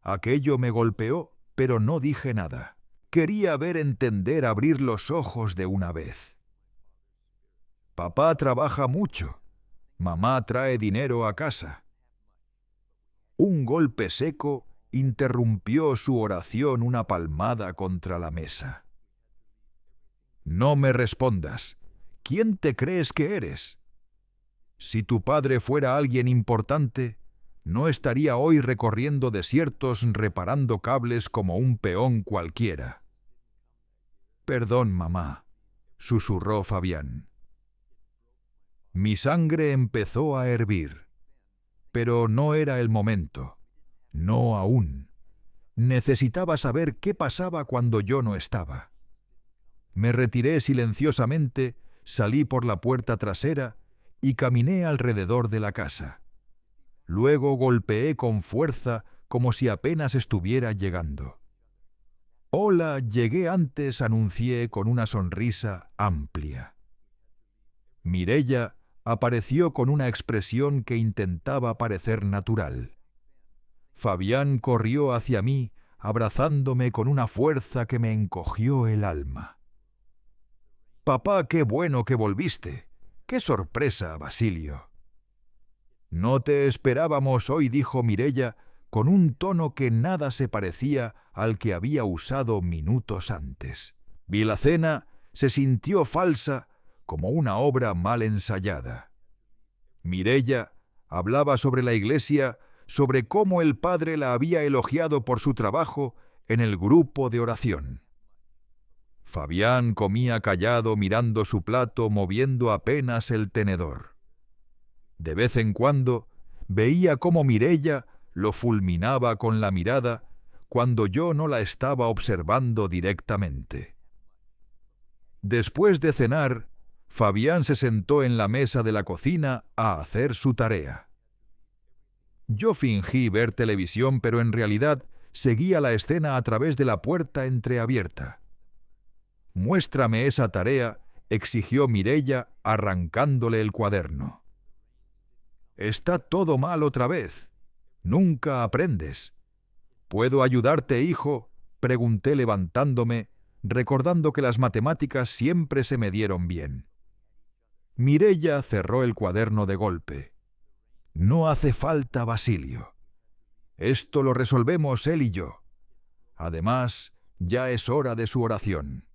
Aquello me golpeó, pero no dije nada. Quería ver entender abrir los ojos de una vez. Papá trabaja mucho. Mamá trae dinero a casa. Un golpe seco interrumpió su oración, una palmada contra la mesa. «No me respondas. ¿Quién te crees que eres? Si tu padre fuera alguien importante, no estaría hoy recorriendo desiertos reparando cables como un peón cualquiera». «Perdón, mamá», susurró Fabián. Mi sangre empezó a hervir, pero no era el momento. No aún. Necesitaba saber qué pasaba cuando yo no estaba. Me retiré silenciosamente, salí por la puerta trasera y caminé alrededor de la casa. Luego golpeé con fuerza como si apenas estuviera llegando. «Hola, llegué antes», anuncié con una sonrisa amplia. Mireia apareció con una expresión que intentaba parecer natural. Fabián corrió hacia mí, abrazándome con una fuerza que me encogió el alma. «Papá, qué bueno que volviste. ¡Qué sorpresa, Basilio!». «No te esperábamos hoy», dijo Mireia, con un tono que nada se parecía al que había usado minutos antes. Vilacena se sintió falsa, como una obra mal ensayada. Mireia hablaba sobre la iglesia, sobre cómo el padre la había elogiado por su trabajo en el grupo de oración. Fabián comía callado, mirando su plato, moviendo apenas el tenedor. De vez en cuando veía cómo Mireia lo fulminaba con la mirada cuando yo no la estaba observando directamente. Después de cenar, Fabián se sentó en la mesa de la cocina a hacer su tarea. Yo fingí ver televisión, pero en realidad seguía la escena a través de la puerta entreabierta. «Muéstrame esa tarea», exigió Mireia, arrancándole el cuaderno. «Está todo mal otra vez. Nunca aprendes». «¿Puedo ayudarte, hijo?», pregunté levantándome, recordando que las matemáticas siempre se me dieron bien. Mireia cerró el cuaderno de golpe. «No hace falta, Basilio. Esto lo resolvemos él y yo. Además, ya es hora de su oración.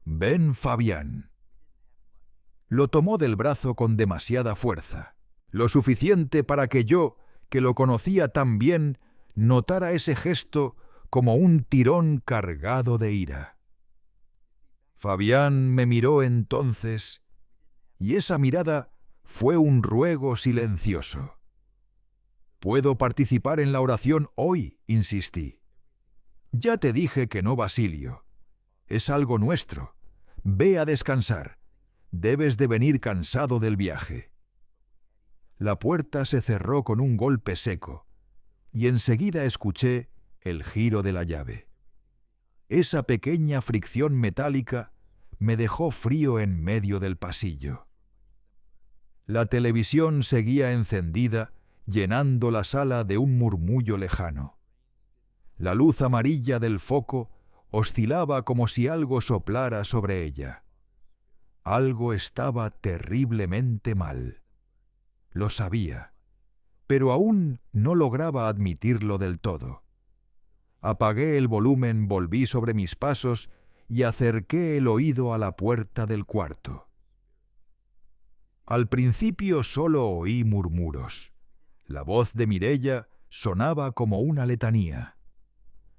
Ven, Fabián». Lo tomó del brazo con demasiada fuerza, lo suficiente para que yo, que lo conocía tan bien, notara ese gesto como un tirón cargado de ira. Fabián me miró entonces, y esa mirada fue un ruego silencioso. «¿Puedo participar en la oración hoy?», insistí. «Ya te dije que no, Basilio. Es algo nuestro. Ve a descansar. Debes de venir cansado del viaje». La puerta se cerró con un golpe seco, y enseguida escuché el giro de la llave. Esa pequeña fricción metálica me dejó frío en medio del pasillo. La televisión seguía encendida, llenando la sala de un murmullo lejano. La luz amarilla del foco oscilaba como si algo soplara sobre ella. Algo estaba terriblemente mal. Lo sabía, pero aún no lograba admitirlo del todo. Apagué el volumen, volví sobre mis pasos y acerqué el oído a la puerta del cuarto. Al principio solo oí murmuros. La voz de Mireia sonaba como una letanía.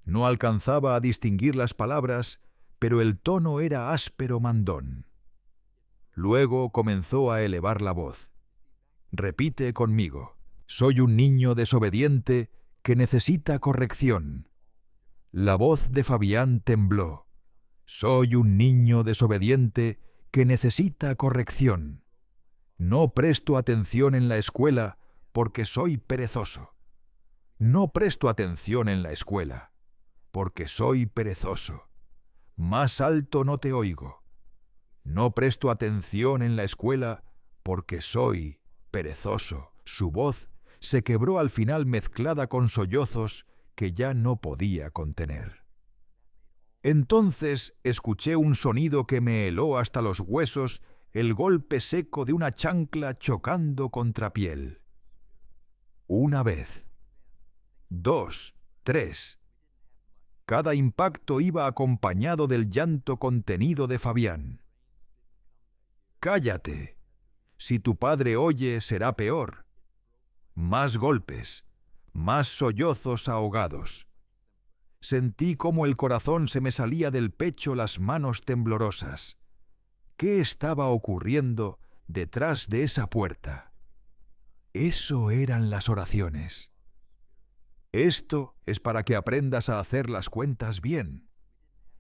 No alcanzaba a distinguir las palabras, pero el tono era áspero mandón. Luego comenzó a elevar la voz. Repite conmigo. Soy un niño desobediente que necesita corrección. La voz de Fabián tembló. Soy un niño desobediente que necesita corrección. No presto atención en la escuela porque soy perezoso. No presto atención en la escuela porque soy perezoso. Más alto no te oigo. No presto atención en la escuela porque soy perezoso. Su voz se quebró al final mezclada con sollozos que ya no podía contener. Entonces escuché un sonido que me heló hasta los huesos, el golpe seco de una chancla chocando contra piel. Una vez, 2, 3. Cada impacto iba acompañado del llanto contenido de Fabián. Cállate. Si tu padre oye, será peor. Más golpes, más sollozos ahogados. Sentí cómo el corazón se me salía del pecho, las manos temblorosas. ¿Qué estaba ocurriendo detrás de esa puerta? Eso eran las oraciones. Esto es para que aprendas a hacer las cuentas bien.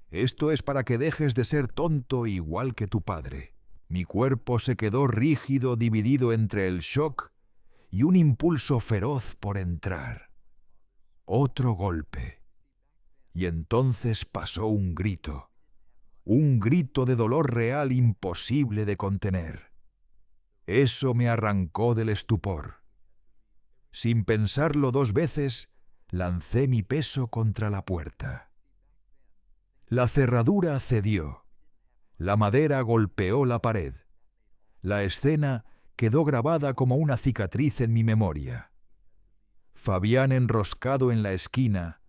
Esto es para que dejes de ser tonto igual que tu padre. Mi cuerpo se quedó rígido, dividido entre el shock y un impulso feroz por entrar. Otro golpe. Y entonces pasó un grito de dolor real imposible de contener. Eso me arrancó del estupor. Sin pensarlo 2 veces, lancé mi peso contra la puerta. La cerradura cedió. La madera golpeó la pared. La escena quedó grabada como una cicatriz en mi memoria. Fabián enroscado en la esquina,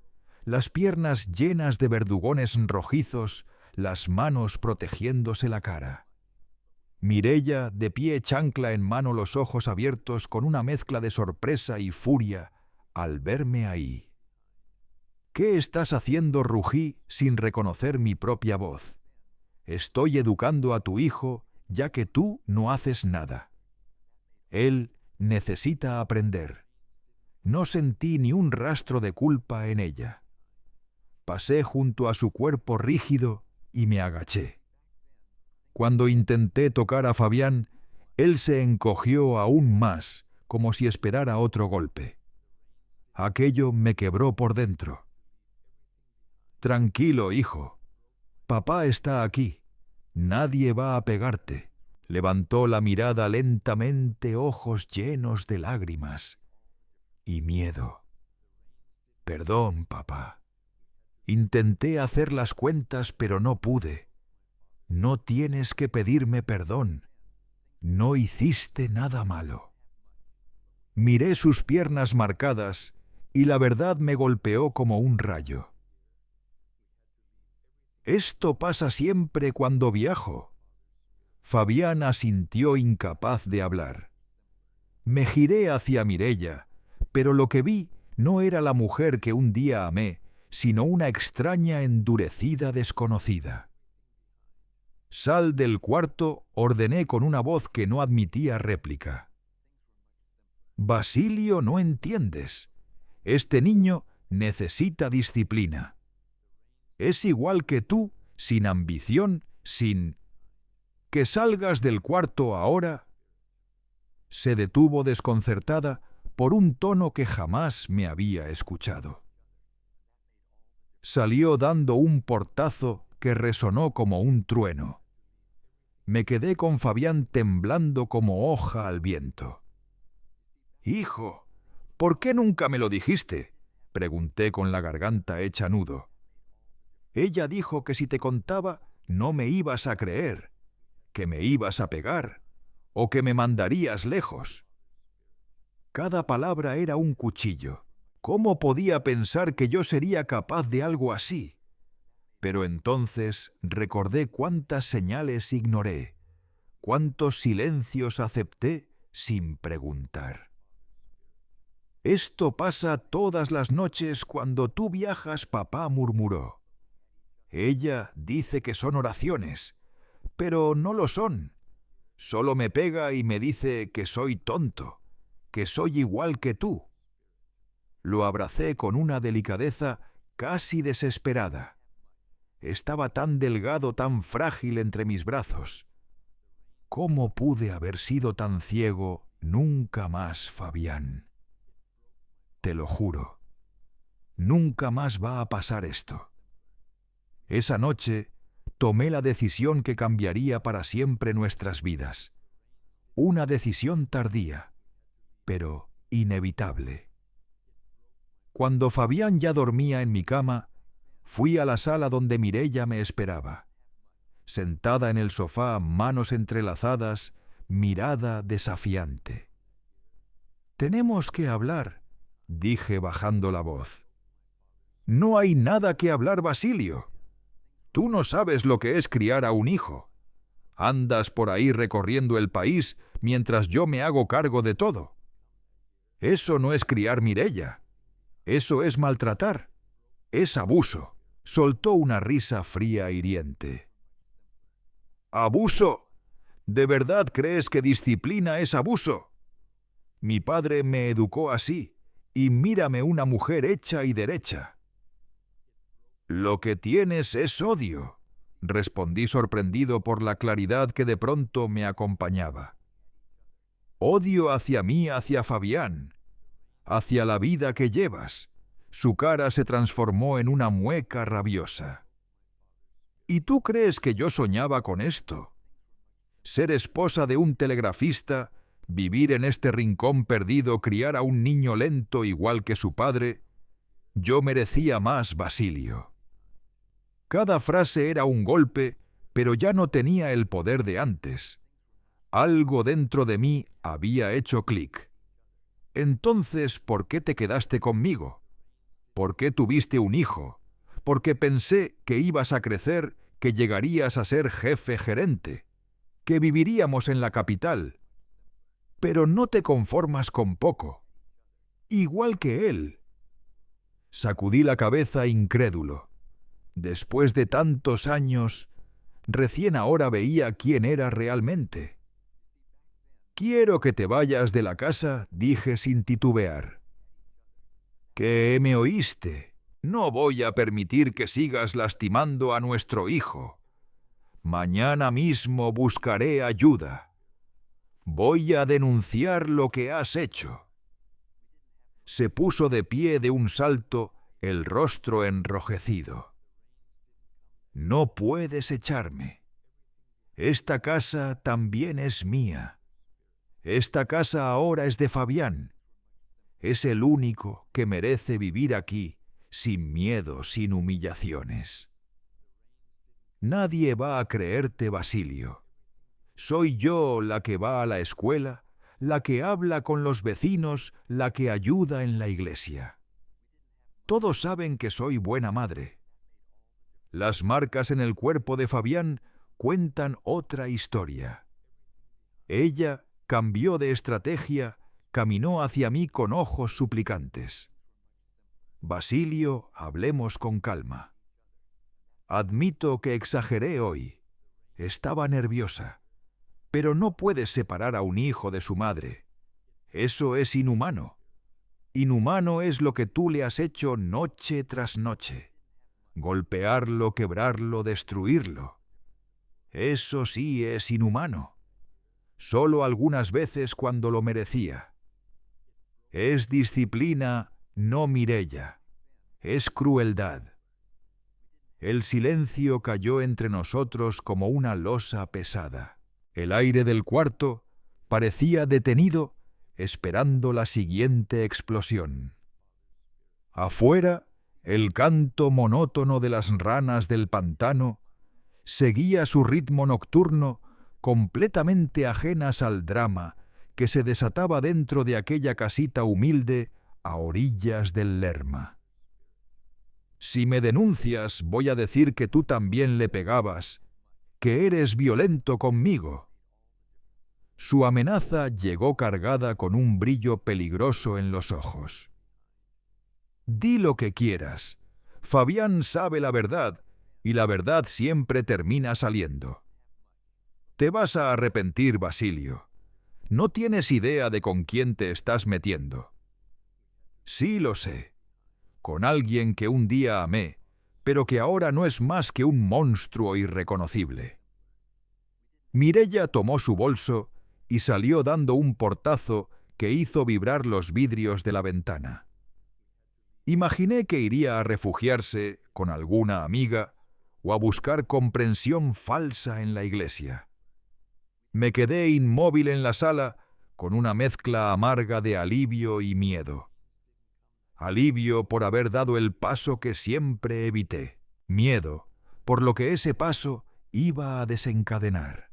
las piernas llenas de verdugones rojizos, las manos protegiéndose la cara. Mireia, de pie, chancla en mano, los ojos abiertos con una mezcla de sorpresa y furia al verme ahí. ¿Qué estás haciendo?, rugí sin reconocer mi propia voz. Estoy educando a tu hijo, ya que tú no haces nada. Él necesita aprender. No sentí ni un rastro de culpa en ella. Pasé junto a su cuerpo rígido y me agaché. Cuando intenté tocar a Fabián, él se encogió aún más, como si esperara otro golpe. Aquello me quebró por dentro. Tranquilo, hijo. Papá está aquí. Nadie va a pegarte. Levantó la mirada lentamente, ojos llenos de lágrimas y miedo. Perdón, papá. Intenté hacer las cuentas, pero no pude. No tienes que pedirme perdón. No hiciste nada malo. Miré sus piernas marcadas y la verdad me golpeó como un rayo. Esto pasa siempre cuando viajo. Fabián asintió, incapaz de hablar. Me giré hacia Mireia, pero lo que vi no era la mujer que un día amé, sino una extraña endurecida desconocida. «Sal del cuarto», ordené con una voz que no admitía réplica. «Basilio, no entiendes. Este niño necesita disciplina. Es igual que tú, sin ambición, sin... ¿Que salgas del cuarto ahora?» Se detuvo desconcertada por un tono que jamás me había escuchado. Salió dando un portazo que resonó como un trueno. Me quedé con Fabián temblando como hoja al viento. «Hijo, ¿por qué nunca me lo dijiste?», pregunté con la garganta hecha nudo. «Ella dijo que si te contaba no me ibas a creer, que me ibas a pegar o que me mandarías lejos». Cada palabra era un cuchillo. ¿Cómo podía pensar que yo sería capaz de algo así? Pero entonces recordé cuántas señales ignoré, cuántos silencios acepté sin preguntar. Esto pasa todas las noches cuando tú viajas, papá murmuró. Ella dice que son oraciones, pero no lo son. Solo me pega y me dice que soy tonto, que soy igual que tú. Lo abracé con una delicadeza casi desesperada. Estaba tan delgado, tan frágil entre mis brazos. ¿Cómo pude haber sido tan ciego? Nunca más, Fabián. Te lo juro. Nunca más va a pasar esto. Esa noche tomé la decisión que cambiaría para siempre nuestras vidas. Una decisión tardía, pero inevitable. Cuando Fabián ya dormía en mi cama, fui a la sala donde Mireia me esperaba. Sentada en el sofá, manos entrelazadas, mirada desafiante. «Tenemos que hablar», dije bajando la voz. «No hay nada que hablar, Basilio. Tú no sabes lo que es criar a un hijo. Andas por ahí recorriendo el país mientras yo me hago cargo de todo. Eso no es criar, Mireia. Eso es maltratar. Es abuso». Soltó una risa fría e hiriente. «¿Abuso? ¿De verdad crees que disciplina es abuso? Mi padre me educó así, y mírame una mujer hecha y derecha». «Lo que tienes es odio», respondí sorprendido por la claridad que de pronto me acompañaba. «Odio hacia mí, hacia Fabián, hacia la vida que llevas». Su cara se transformó en una mueca rabiosa. «¿Y tú crees que yo soñaba con esto? Ser esposa de un telegrafista, vivir en este rincón perdido, criar a un niño lento igual que su padre. Yo merecía más, Basilio». Cada frase era un golpe, pero ya no tenía el poder de antes. Algo dentro de mí había hecho clic. «Entonces, ¿por qué te quedaste conmigo? ¿Por qué tuviste un hijo? Porque pensé que ibas a crecer, que llegarías a ser jefe gerente, que viviríamos en la capital. Pero no te conformas con poco. Igual que él». Sacudí la cabeza incrédulo. Después de tantos años, recién ahora veía quién era realmente. «Quiero que te vayas de la casa», dije sin titubear. «¿Qué me oíste? No voy a permitir que sigas lastimando a nuestro hijo. Mañana mismo buscaré ayuda. Voy a denunciar lo que has hecho». Se puso de pie de un salto, el rostro enrojecido. «No puedes echarme. Esta casa también es mía. Esta casa ahora es de Fabián. Es el único que merece vivir aquí sin miedo, sin humillaciones. Nadie va a creerte, Basilio. Soy yo la que va a la escuela, la que habla con los vecinos, la que ayuda en la iglesia. Todos saben que soy buena madre. Las marcas en el cuerpo de Fabián cuentan otra historia. Ella cambió de estrategia, caminó hacia mí con ojos suplicantes. «Basilio, hablemos con calma. Admito que exageré hoy. Estaba nerviosa. Pero no puedes separar a un hijo de su madre. Eso es inhumano. Inhumano es lo que tú le has hecho noche tras noche. Golpearlo, quebrarlo, destruirlo. Eso sí es inhumano. Solo algunas veces cuando lo merecía. Es disciplina, no Mireia. Es crueldad». El silencio cayó entre nosotros como una losa pesada. El aire del cuarto parecía detenido, esperando la siguiente explosión. Afuera, el canto monótono de las ranas del pantano seguía su ritmo nocturno, completamente ajenas al drama que se desataba dentro de aquella casita humilde a orillas del Lerma. «Si me denuncias, voy a decir que tú también le pegabas, que eres violento conmigo». Su amenaza llegó cargada con un brillo peligroso en los ojos. «Di lo que quieras. Fabián sabe la verdad, y la verdad siempre termina saliendo. Te vas a arrepentir, Basilio. No tienes idea de con quién te estás metiendo». «Sí lo sé. Con alguien que un día amé, pero que ahora no es más que un monstruo irreconocible». Mireia tomó su bolso y salió dando un portazo que hizo vibrar los vidrios de la ventana. Imaginé que iría a refugiarse con alguna amiga o a buscar comprensión falsa en la iglesia. Me quedé inmóvil en la sala con una mezcla amarga de alivio y miedo. Alivio por haber dado el paso que siempre evité. Miedo por lo que ese paso iba a desencadenar.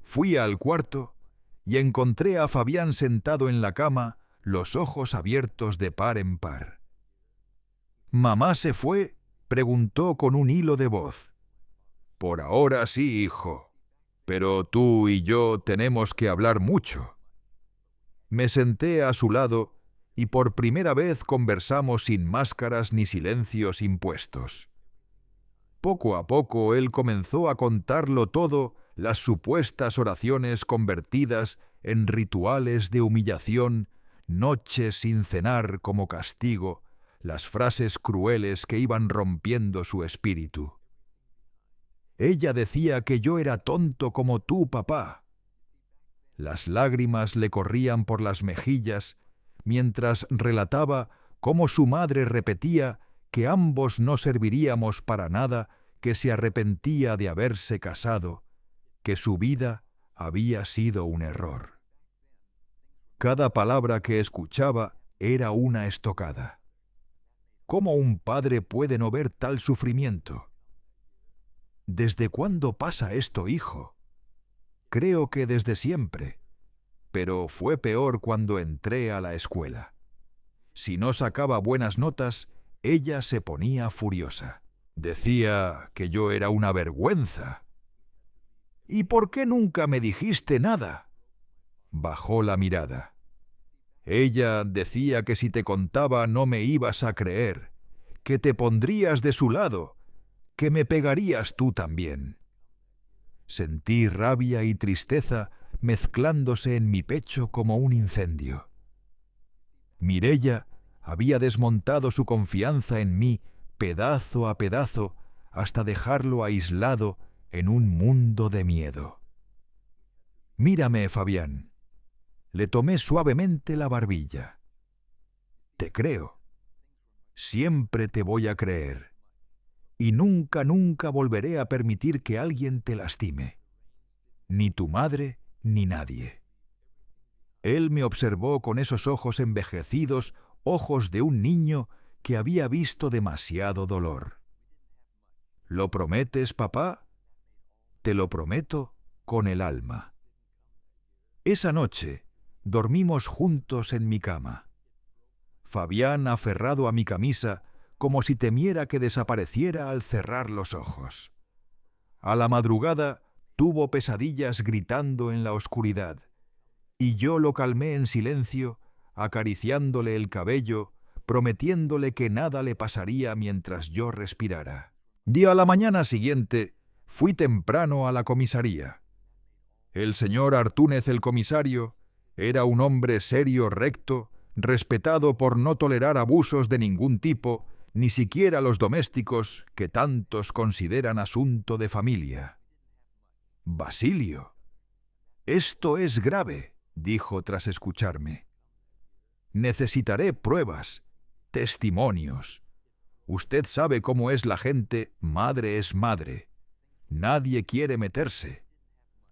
Fui al cuarto y encontré a Fabián sentado en la cama, los ojos abiertos de par en par. «¿Mamá se fue?», preguntó con un hilo de voz. «Por ahora sí, hijo, pero tú y yo tenemos que hablar mucho». Me senté a su lado y por primera vez conversamos sin máscaras ni silencios impuestos. Poco a poco él comenzó a contarlo todo, las supuestas oraciones convertidas en rituales de humillación, noches sin cenar como castigo, las frases crueles que iban rompiendo su espíritu. Ella decía que yo era tonto como tú, papá. Las lágrimas le corrían por las mejillas mientras relataba cómo su madre repetía que ambos no serviríamos para nada, que se arrepentía de haberse casado, que su vida había sido un error. Cada palabra que escuchaba era una estocada. ¿Cómo un padre puede no ver tal sufrimiento? ¿Desde cuándo pasa esto, hijo? Creo que desde siempre, pero fue peor cuando entré a la escuela. Si no sacaba buenas notas, ella se ponía furiosa. Decía que yo era una vergüenza. «¿Y por qué nunca me dijiste nada?». Bajó la mirada. Ella decía que si te contaba no me ibas a creer, que te pondrías de su lado, que me pegarías tú también. Sentí rabia y tristeza mezclándose en mi pecho como un incendio. Mireia había desmontado su confianza en mí pedazo a pedazo hasta dejarlo aislado en un mundo de miedo. «Mírame, Fabián». Le tomé suavemente la barbilla. «Te creo. Siempre te voy a creer. Y nunca, nunca volveré a permitir que alguien te lastime. Ni tu madre, ni nadie». Él me observó con esos ojos envejecidos, ojos de un niño que había visto demasiado dolor. «¿Lo prometes, papá?». «Te lo prometo con el alma». Esa noche dormimos juntos en mi cama. Fabián aferrado a mi camisa como si temiera que desapareciera al cerrar los ojos. A la madrugada tuvo pesadillas gritando en la oscuridad, y yo lo calmé en silencio, acariciándole el cabello, prometiéndole que nada le pasaría mientras yo respirara. A la mañana siguiente fui temprano a la comisaría. El señor Artúnez, el comisario, era un hombre serio, recto, respetado por no tolerar abusos de ningún tipo, ni siquiera los domésticos que tantos consideran asunto de familia. «Basilio, esto es grave», dijo tras escucharme. «Necesitaré pruebas, testimonios. Usted sabe cómo es la gente, madre es madre. Nadie quiere meterse.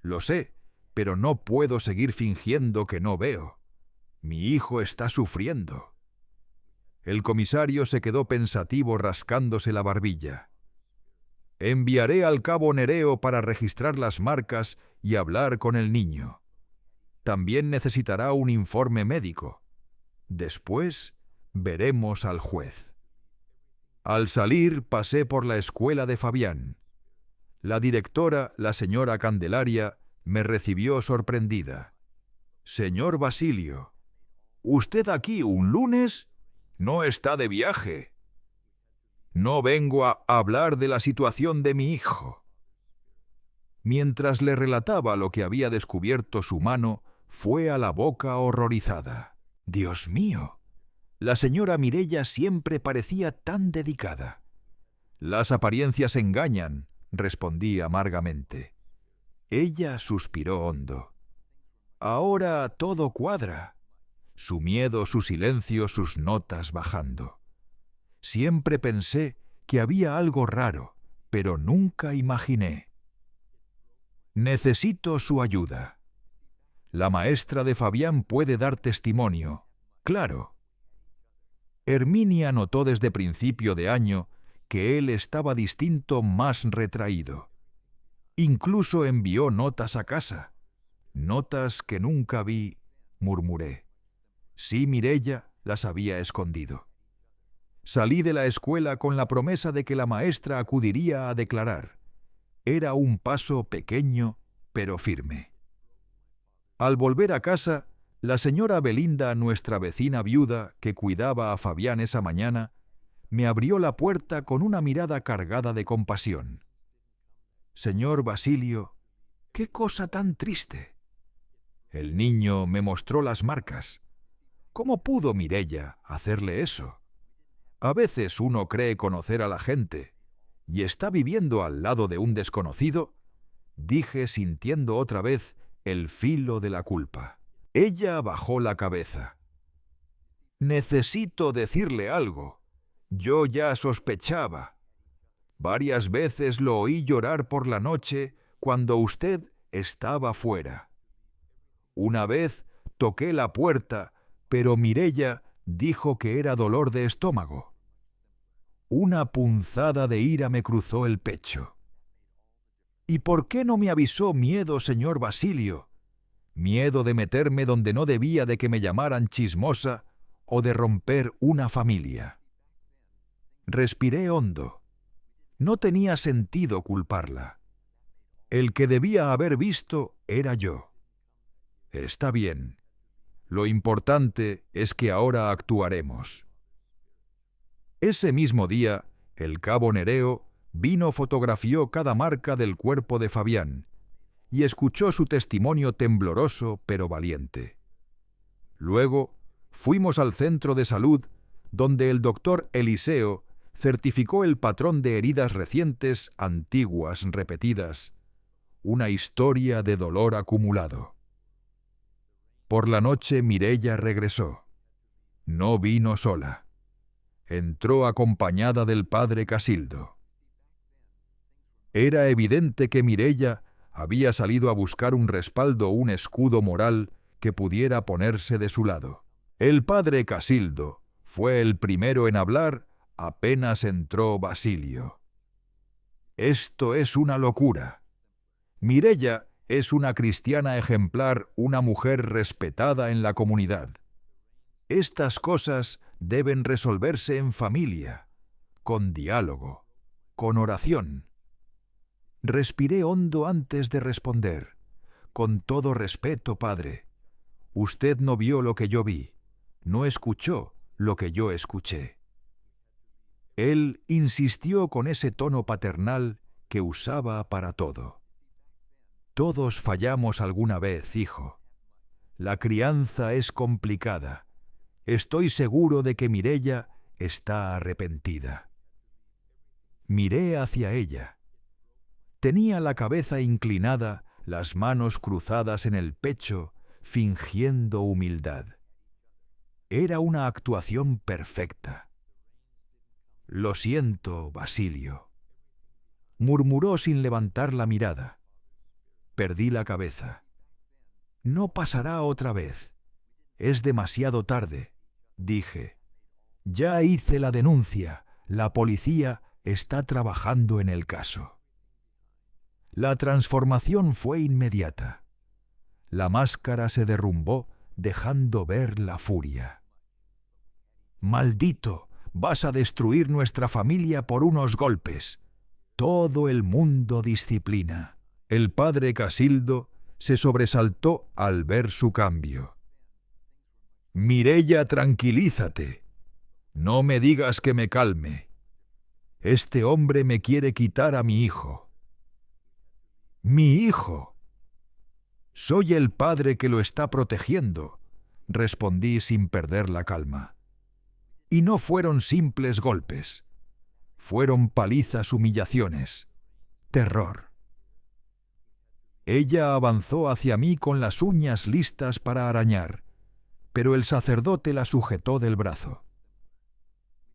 Lo sé, pero no puedo seguir fingiendo que no veo. Mi hijo está sufriendo». El comisario se quedó pensativo rascándose la barbilla. «Enviaré al cabo Nereo para registrar las marcas y hablar con el niño. También necesitará un informe médico. Después veremos al juez». Al salir pasé por la escuela de Fabián. La directora, la señora Candelaria, Me recibió sorprendida. «Señor Basilio, ¿usted aquí un lunes? ¿No está de viaje?» «No vengo a hablar de la situación de mi hijo». Mientras le relataba lo que había descubierto su mano, fue a la boca horrorizada. «Dios mío, la señora Mireia siempre parecía tan dedicada». «Las apariencias engañan», respondí amargamente. Ella suspiró hondo. «Ahora todo cuadra». Su miedo, su silencio, sus notas bajando. Siempre pensé que había algo raro, pero nunca imaginé. «Necesito su ayuda. La maestra de Fabián puede dar testimonio, claro». Herminia notó desde principio de año que él estaba distinto, más retraído. Incluso envió notas a casa. «Notas que nunca vi», murmuré. Sí, Mireia las había escondido. Salí de la escuela con la promesa de que la maestra acudiría a declarar. Era un paso pequeño, pero firme. Al volver a casa, la señora Belinda, nuestra vecina viuda que cuidaba a Fabián esa mañana, me abrió la puerta con una mirada cargada de compasión. «Señor Basilio, qué cosa tan triste». El niño me mostró las marcas. ¿Cómo pudo Mireia hacerle eso? A veces uno cree conocer a la gente y está viviendo al lado de un desconocido, dije sintiendo otra vez el filo de la culpa. Ella bajó la cabeza. «Necesito decirle algo. Yo ya sospechaba. Varias veces lo oí llorar por la noche cuando usted estaba fuera. Una vez toqué la puerta, pero Mireia dijo que era dolor de estómago». Una punzada de ira me cruzó el pecho. «¿Y por qué no me avisó miedo, señor Basilio? Miedo de meterme donde no debía, de que me llamaran chismosa o de romper una familia». Respiré hondo. No tenía sentido culparla. El que debía haber visto era yo. Está bien. Lo importante es que ahora actuaremos. Ese mismo día, el cabo Nereo fotografió cada marca del cuerpo de Fabián y escuchó su testimonio tembloroso pero valiente. Luego, fuimos al centro de salud, donde el doctor Eliseo certificó el patrón de heridas recientes, antiguas, repetidas. Una historia de dolor acumulado. Por la noche Mireia regresó. No vino sola. Entró acompañada del padre Casildo. Era evidente que Mireia había salido a buscar un respaldo, un escudo moral que pudiera ponerse de su lado. El padre Casildo fue el primero en hablar apenas entró Basilio. «Esto es una locura. Mireia es una cristiana ejemplar, una mujer respetada en la comunidad. Estas cosas deben resolverse en familia, con diálogo, con oración». Respiré hondo antes de responder. «Con todo respeto, padre, usted no vio lo que yo vi, no escuchó lo que yo escuché». Él insistió con ese tono paternal que usaba para todo. «Todos fallamos alguna vez, hijo. La crianza es complicada. Estoy seguro de que Mireia está arrepentida». Miré hacia ella. Tenía la cabeza inclinada, las manos cruzadas en el pecho, fingiendo humildad. Era una actuación perfecta. «Lo siento, Basilio», murmuró sin levantar la mirada. Perdí la cabeza. «No pasará otra vez. Es demasiado tarde», dije. «Ya hice la denuncia. La policía está trabajando en el caso». La transformación fue inmediata. La máscara se derrumbó, dejando ver la furia. «Maldito, vas a destruir nuestra familia por unos golpes. Todo el mundo disciplina». El padre Casildo se sobresaltó al ver su cambio. «Mireya, tranquilízate. No me digas que me calme. Este hombre me quiere quitar a mi hijo». «¿Mi hijo?» «Soy el padre que lo está protegiendo», respondí sin perder la calma. Y no fueron simples golpes. Fueron palizas, humillaciones, terror. Ella avanzó hacia mí con las uñas listas para arañar, pero el sacerdote la sujetó del brazo.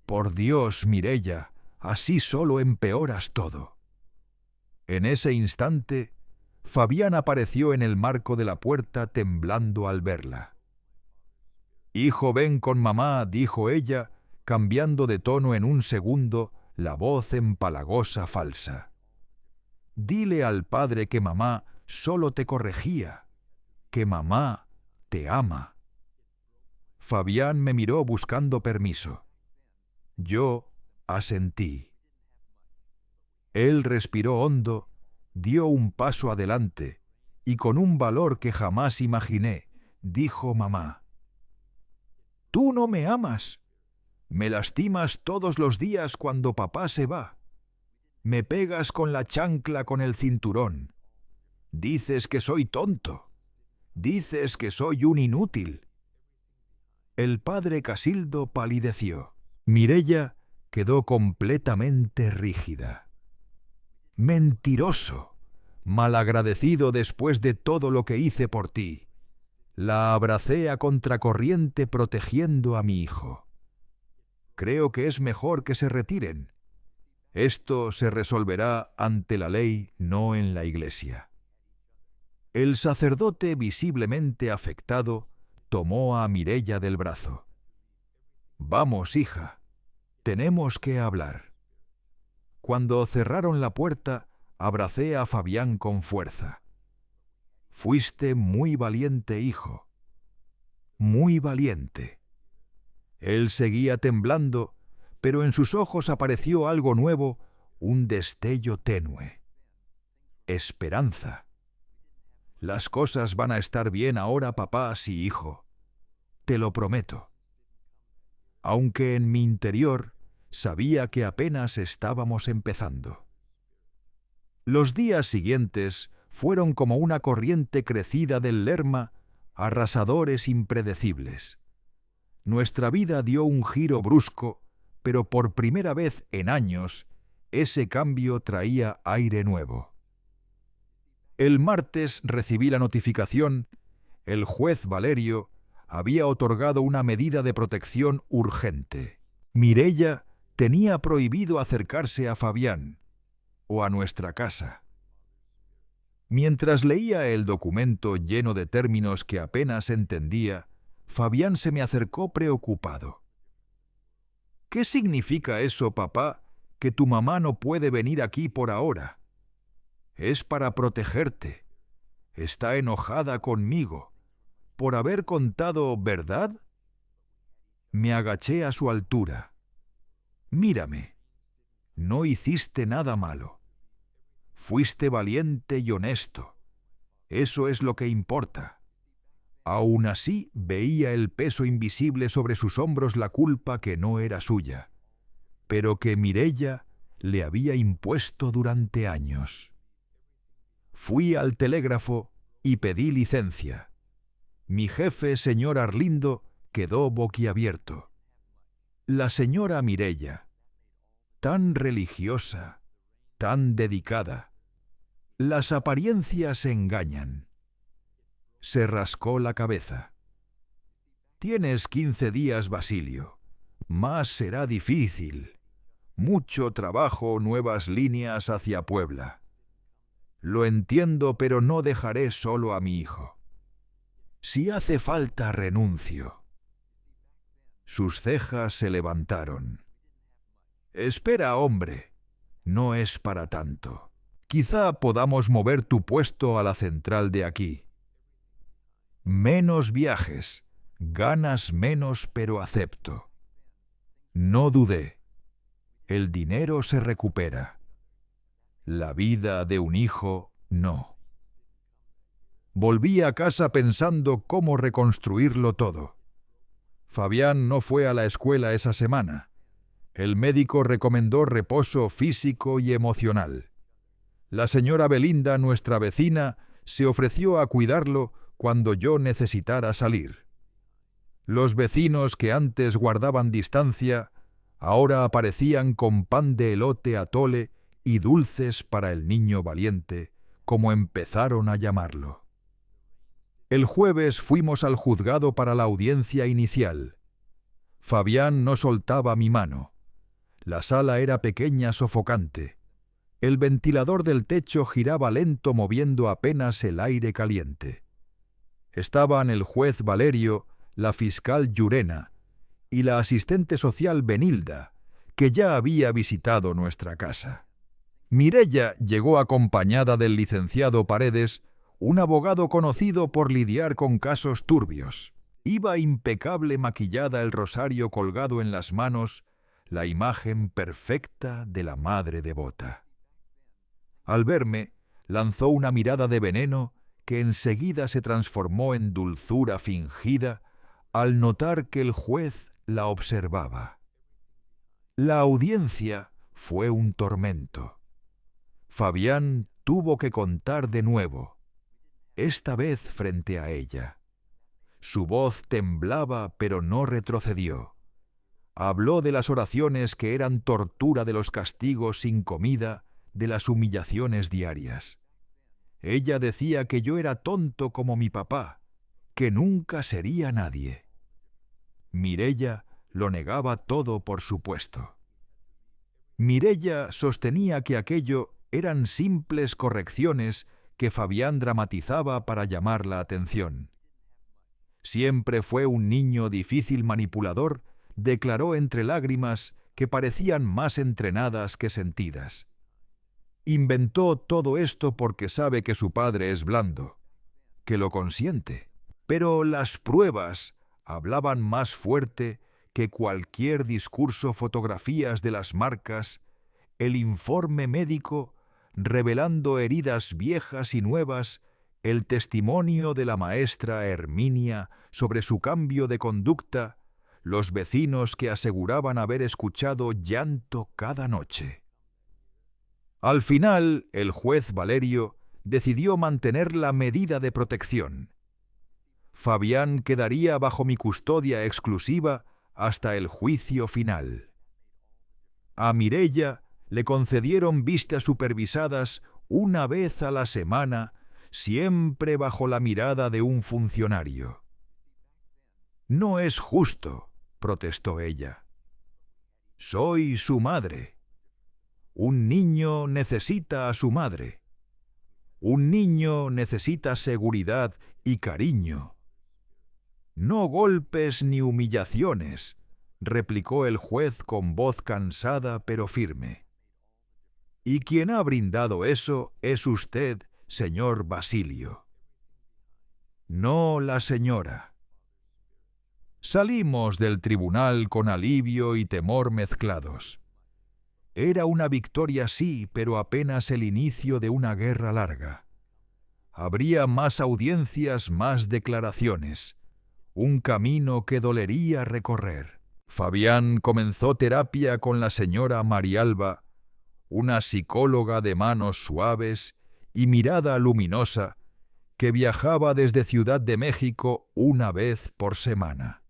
«Por Dios, Mireya, así solo empeoras todo». En ese instante, Fabián apareció en el marco de la puerta temblando al verla. «Hijo, ven con mamá», dijo ella, cambiando de tono en un segundo, la voz empalagosa falsa. «Dile al padre que mamá solo te corregía, que mamá te ama». Fabián me miró buscando permiso. Yo asentí. Él respiró hondo, dio un paso adelante y con un valor que jamás imaginé, dijo mamá: «Tú no me amas. Me lastimas todos los días cuando papá se va. Me pegas con la chancla con el cinturón. Dices que soy tonto. Dices que soy un inútil». El padre Casildo palideció. Mireya quedó completamente rígida. «Mentiroso, malagradecido después de todo lo que hice por ti». La abracé a contracorriente protegiendo a mi hijo. «Creo que es mejor que se retiren. Esto se resolverá ante la ley, no en la iglesia». El sacerdote, visiblemente afectado, tomó a Mireya del brazo. «Vamos, hija, tenemos que hablar». Cuando cerraron la puerta, abracé a Fabián con fuerza. «Fuiste muy valiente, hijo. Muy valiente». Él seguía temblando, pero en sus ojos apareció algo nuevo, un destello tenue. Esperanza. «Las cosas van a estar bien ahora, papá, sí, hijo. Te lo prometo». Aunque en mi interior sabía que apenas estábamos empezando. Los días siguientes fueron como una corriente crecida del Lerma, arrasadores impredecibles. Nuestra vida dio un giro brusco, pero por primera vez en años, ese cambio traía aire nuevo. El martes recibí la notificación: el juez Valerio había otorgado una medida de protección urgente. Mireya tenía prohibido acercarse a Fabián o a nuestra casa. Mientras leía el documento lleno de términos que apenas entendía, Fabián se me acercó preocupado. «¿Qué significa eso, papá, que tu mamá no puede venir aquí por ahora? Es para protegerte. Está enojada conmigo por haber contado verdad». Me agaché a su altura. «Mírame. No hiciste nada malo. Fuiste valiente y honesto. Eso es lo que importa». Aún así veía el peso invisible sobre sus hombros, la culpa que no era suya, pero que Mireya le había impuesto durante años. Fui al telégrafo y pedí licencia. Mi jefe, señor Arlindo, quedó boquiabierto. La señora Mireya, tan religiosa, tan dedicada. Las apariencias engañan. Se rascó la cabeza. «Tienes 15 días, Basilio. Más será difícil. Mucho trabajo, nuevas líneas hacia Puebla. Lo entiendo, pero no dejaré solo a mi hijo. Si hace falta, renuncio». Sus cejas se levantaron. «Espera, hombre. No es para tanto. Quizá podamos mover tu puesto a la central de aquí. Menos viajes, ganas menos, pero acepto». No dudé. El dinero se recupera. La vida de un hijo, no. Volví a casa pensando cómo reconstruirlo todo. Fabián no fue a la escuela esa semana. El médico recomendó reposo físico y emocional. La señora Belinda, nuestra vecina, se ofreció a cuidarlo cuando yo necesitara salir. Los vecinos que antes guardaban distancia, ahora aparecían con pan de elote atole y dulces para el niño valiente, como empezaron a llamarlo. El jueves fuimos al juzgado para la audiencia inicial. Fabián no soltaba mi mano. La sala era pequeña, sofocante. El ventilador del techo giraba lento moviendo apenas el aire caliente. Estaban el juez Valerio, la fiscal Llurena y la asistente social Benilda, que ya había visitado nuestra casa. Mireia llegó acompañada del licenciado Paredes, un abogado conocido por lidiar con casos turbios. Iba impecable maquillada, el rosario colgado en las manos, la imagen perfecta de la madre devota. Al verme, lanzó una mirada de veneno que enseguida se transformó en dulzura fingida al notar que el juez la observaba. La audiencia fue un tormento. Fabián tuvo que contar de nuevo, esta vez frente a ella. Su voz temblaba, pero no retrocedió. Habló de las oraciones que eran tortura, de los castigos sin comida, de las humillaciones diarias. Ella decía que yo era tonto como mi papá, que nunca sería nadie. Mireia lo negaba todo, por supuesto. Mireia sostenía que aquello eran simples correcciones que Fabián dramatizaba para llamar la atención. Siempre fue un niño difícil manipulador, declaró entre lágrimas que parecían más entrenadas que sentidas. Inventó todo esto porque sabe que su padre es blando, que lo consiente, pero las pruebas hablaban más fuerte que cualquier discurso, fotografías de las marcas, el informe médico revelando heridas viejas y nuevas, el testimonio de la maestra Herminia sobre su cambio de conducta, los vecinos que aseguraban haber escuchado llanto cada noche. Al final, el juez Valerio decidió mantener la medida de protección. Fabián quedaría bajo mi custodia exclusiva hasta el juicio final. A Mireia le concedieron vistas supervisadas una vez a la semana, siempre bajo la mirada de un funcionario. «No es justo», protestó ella. «Soy su madre. Un niño necesita a su madre. Un niño necesita seguridad y cariño». «No golpes ni humillaciones», replicó el juez con voz cansada pero firme. «Y quien ha brindado eso es usted, señor Basilio». «No la señora». Salimos del tribunal con alivio y temor mezclados. Era una victoria, sí, pero apenas el inicio de una guerra larga. Habría más audiencias, más declaraciones. Un camino que dolería recorrer. Fabián comenzó terapia con la señora Marialba, una psicóloga de manos suaves y mirada luminosa que viajaba desde Ciudad de México una vez por semana.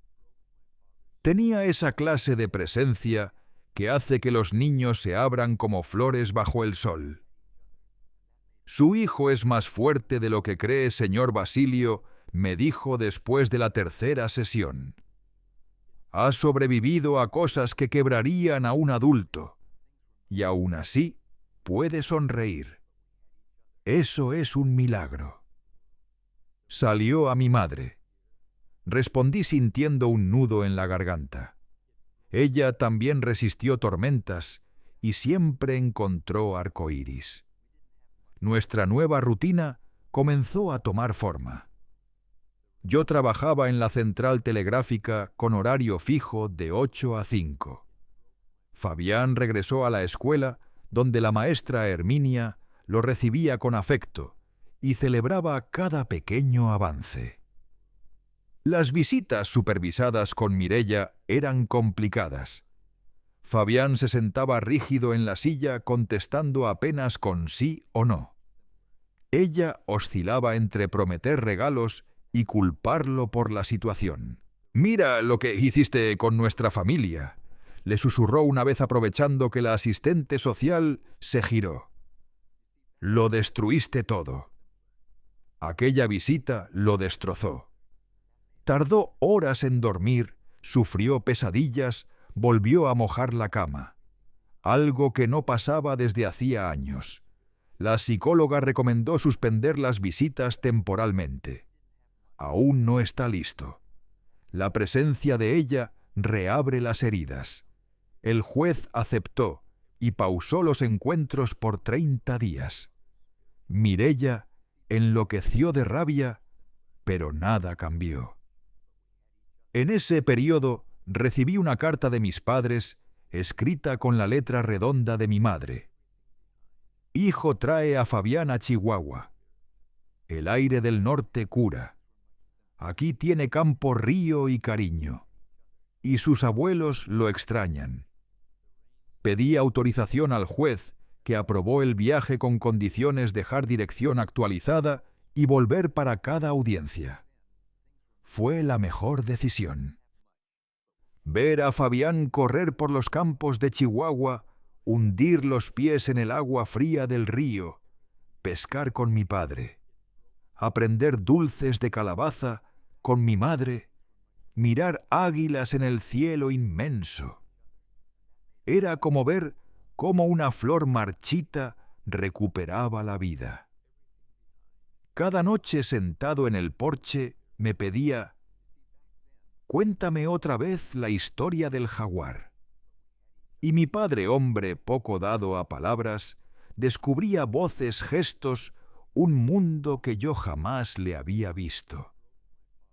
Tenía esa clase de presencia que hace que los niños se abran como flores bajo el sol. «Su hijo es más fuerte de lo que cree, señor Basilio», me dijo después de la tercera sesión. «Ha sobrevivido a cosas que quebrarían a un adulto, y aún así puede sonreír. Eso es un milagro». Salió a mi madre. Respondí sintiendo un nudo en la garganta. Ella también resistió tormentas y siempre encontró arcoíris. Nuestra nueva rutina comenzó a tomar forma. Yo trabajaba en la central telegráfica con horario fijo de 8 a 5. Fabián regresó a la escuela, donde la maestra Herminia lo recibía con afecto y celebraba cada pequeño avance. Las visitas supervisadas con Mireia eran complicadas. Fabián se sentaba rígido en la silla contestando apenas con sí o no. Ella oscilaba entre prometer regalos y culparlo por la situación. «Mira lo que hiciste con nuestra familia», le susurró una vez aprovechando que la asistente social se giró. «Lo destruiste todo». Aquella visita lo destrozó. Tardó horas en dormir, sufrió pesadillas, volvió a mojar la cama. Algo que no pasaba desde hacía años. La psicóloga recomendó suspender las visitas temporalmente. Aún no está listo. La presencia de ella reabre las heridas. El juez aceptó y pausó los encuentros por 30 días. Mireia enloqueció de rabia, pero nada cambió. En ese periodo recibí una carta de mis padres, escrita con la letra redonda de mi madre. «Hijo trae a Fabián a Chihuahua. El aire del norte cura. Aquí tiene campo, río y cariño. Y sus abuelos lo extrañan». Pedí autorización al juez, que aprobó el viaje con condiciones dejar dirección actualizada y volver para cada audiencia. Fue la mejor decisión. Ver a Fabián correr por los campos de Chihuahua, hundir los pies en el agua fría del río, pescar con mi padre, aprender dulces de calabaza con mi madre, mirar águilas en el cielo inmenso. Era como ver cómo una flor marchita recuperaba la vida. Cada noche sentado en el porche me pedía: «Cuéntame otra vez la historia del jaguar». Y mi padre, hombre poco dado a palabras, descubría voces, gestos, un mundo que yo jamás le había visto.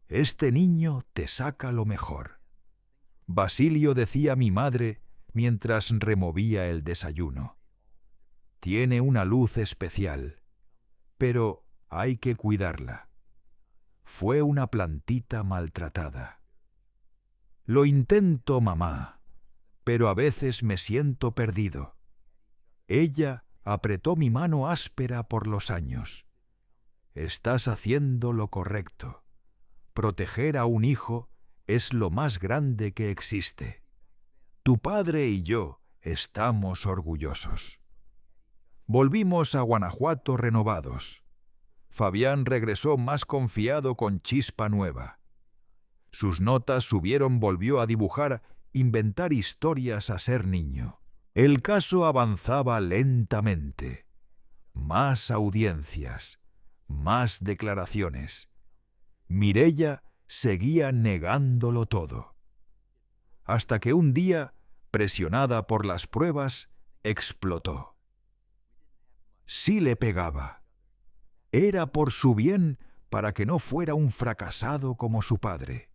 «Este niño te saca lo mejor», Basilio decía mi madre mientras removía el desayuno. «Tiene una luz especial, pero hay que cuidarla. Fue una plantita maltratada». «Lo intento, mamá, pero a veces me siento perdido». Ella apretó mi mano áspera por los años. «Estás haciendo lo correcto. Proteger a un hijo es lo más grande que existe. Tu padre y yo estamos orgullosos». Volvimos a Guanajuato renovados. Fabián regresó más confiado, con chispa nueva. Sus notas subieron, volvió a dibujar, inventar historias, a ser niño. El caso avanzaba lentamente. Más audiencias, más declaraciones. Mireia seguía negándolo todo. Hasta que un día, presionada por las pruebas, explotó. Sí le pegaba. Era por su bien, para que no fuera un fracasado como su padre.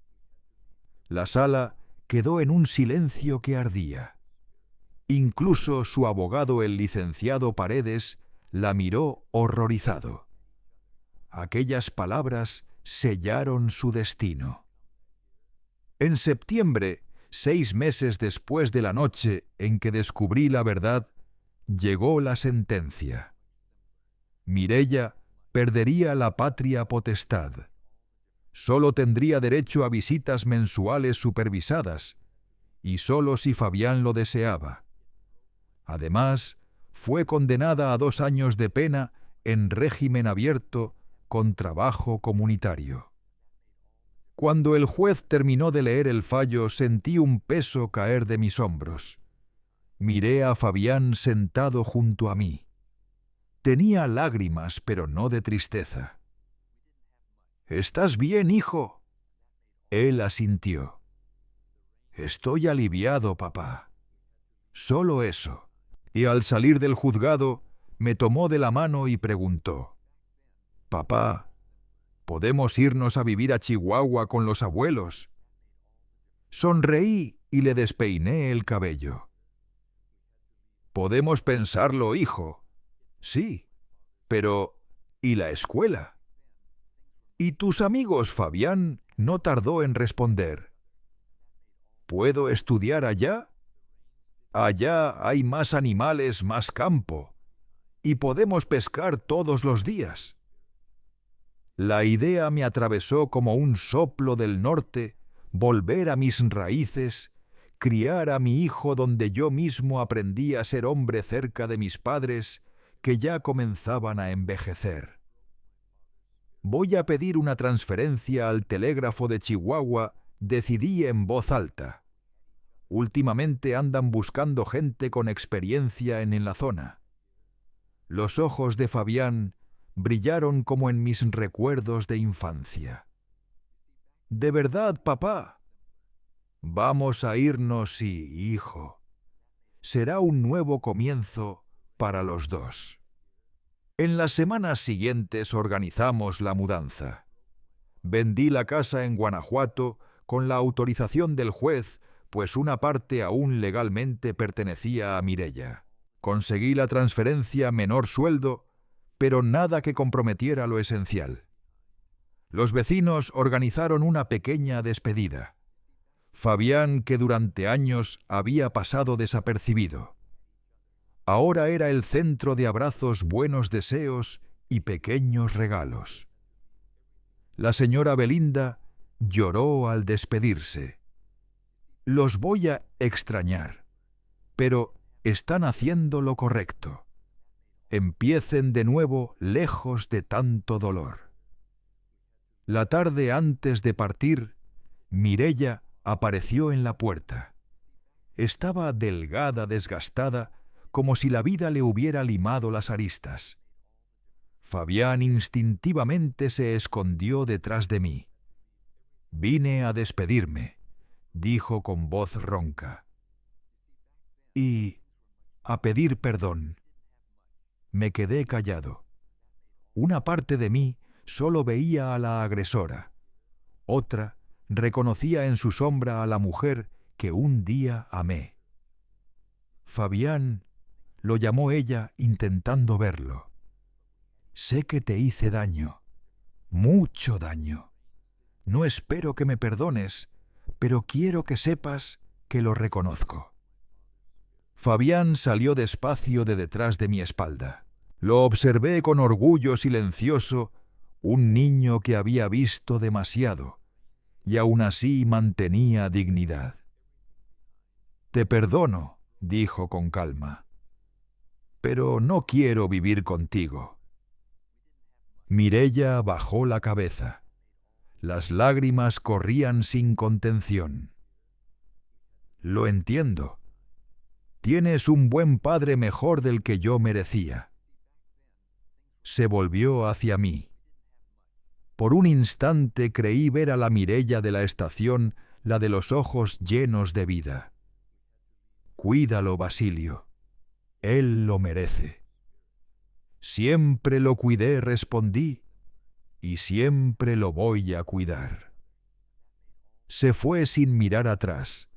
La sala quedó en un silencio que ardía. Incluso su abogado, el licenciado Paredes, la miró horrorizado. Aquellas palabras sellaron su destino. En septiembre, 6 meses después de la noche en que descubrí la verdad, llegó la sentencia. Mireia perdería la patria potestad. Solo tendría derecho a visitas mensuales supervisadas, y solo si Fabián lo deseaba. Además, fue condenada a 2 años de pena en régimen abierto con trabajo comunitario. Cuando el juez terminó de leer el fallo, sentí un peso caer de mis hombros. Miré a Fabián sentado junto a mí. Tenía lágrimas, pero no de tristeza. «¿Estás bien, hijo?». Él asintió. «Estoy aliviado, papá. Solo eso». Y al salir del juzgado, me tomó de la mano y preguntó: «Papá, ¿podemos irnos a vivir a Chihuahua con los abuelos?». Sonreí y le despeiné el cabello. «Podemos pensarlo, hijo. Sí, pero ¿Y la escuela? ¿Y tus amigos, Fabián? No tardó en responder. ¿Puedo estudiar allá? Allá hay más animales, más campo, y podemos pescar todos los días. La idea me atravesó como un soplo del norte, volver a mis raíces, criar a mi hijo donde yo mismo aprendí a ser hombre cerca de mis padres, que ya comenzaban a envejecer. Voy a pedir una transferencia al telégrafo de Chihuahua, decidí en voz alta. Últimamente andan buscando gente con experiencia en la zona. Los ojos de Fabián brillaron como en mis recuerdos de infancia. ¿De verdad, papá? Vamos a irnos, sí, hijo. Será un nuevo comienzo para los dos. En las semanas siguientes organizamos la mudanza. Vendí la casa en Guanajuato con la autorización del juez, pues una parte aún legalmente pertenecía a Mireia. Conseguí la transferencia a menor sueldo, pero nada que comprometiera lo esencial. Los vecinos organizaron una pequeña despedida. Fabián, que durante años había pasado desapercibido, ahora era el centro de abrazos, buenos deseos y pequeños regalos. La señora Belinda lloró al despedirse. Los voy a extrañar, pero están haciendo lo correcto. Empiecen de nuevo lejos de tanto dolor. La tarde antes de partir, Mireia apareció en la puerta. Estaba delgada, desgastada, como si la vida le hubiera limado las aristas. Fabián instintivamente se escondió detrás de mí. Vine a despedirme, dijo con voz ronca. Y a pedir perdón. Me quedé callado. Una parte de mí solo veía a la agresora. Otra reconocía en su sombra a la mujer que un día amé. Fabián, lo llamó ella intentando verlo. Sé que te hice daño, mucho daño. No espero que me perdones, pero quiero que sepas que lo reconozco. Fabián salió despacio de detrás de mi espalda. Lo observé con orgullo silencioso, un niño que había visto demasiado, y aún así mantenía dignidad. Te perdono, dijo con calma, pero no quiero vivir contigo. Mireia bajó la cabeza. Las lágrimas corrían sin contención. Lo entiendo. Tienes un buen padre mejor del que yo merecía. Se volvió hacia mí. Por un instante creí ver a la Mireia de la estación, la de los ojos llenos de vida. Cuídalo, Basilio. Él lo merece. Siempre lo cuidé, respondí, y siempre lo voy a cuidar. Se fue sin mirar atrás.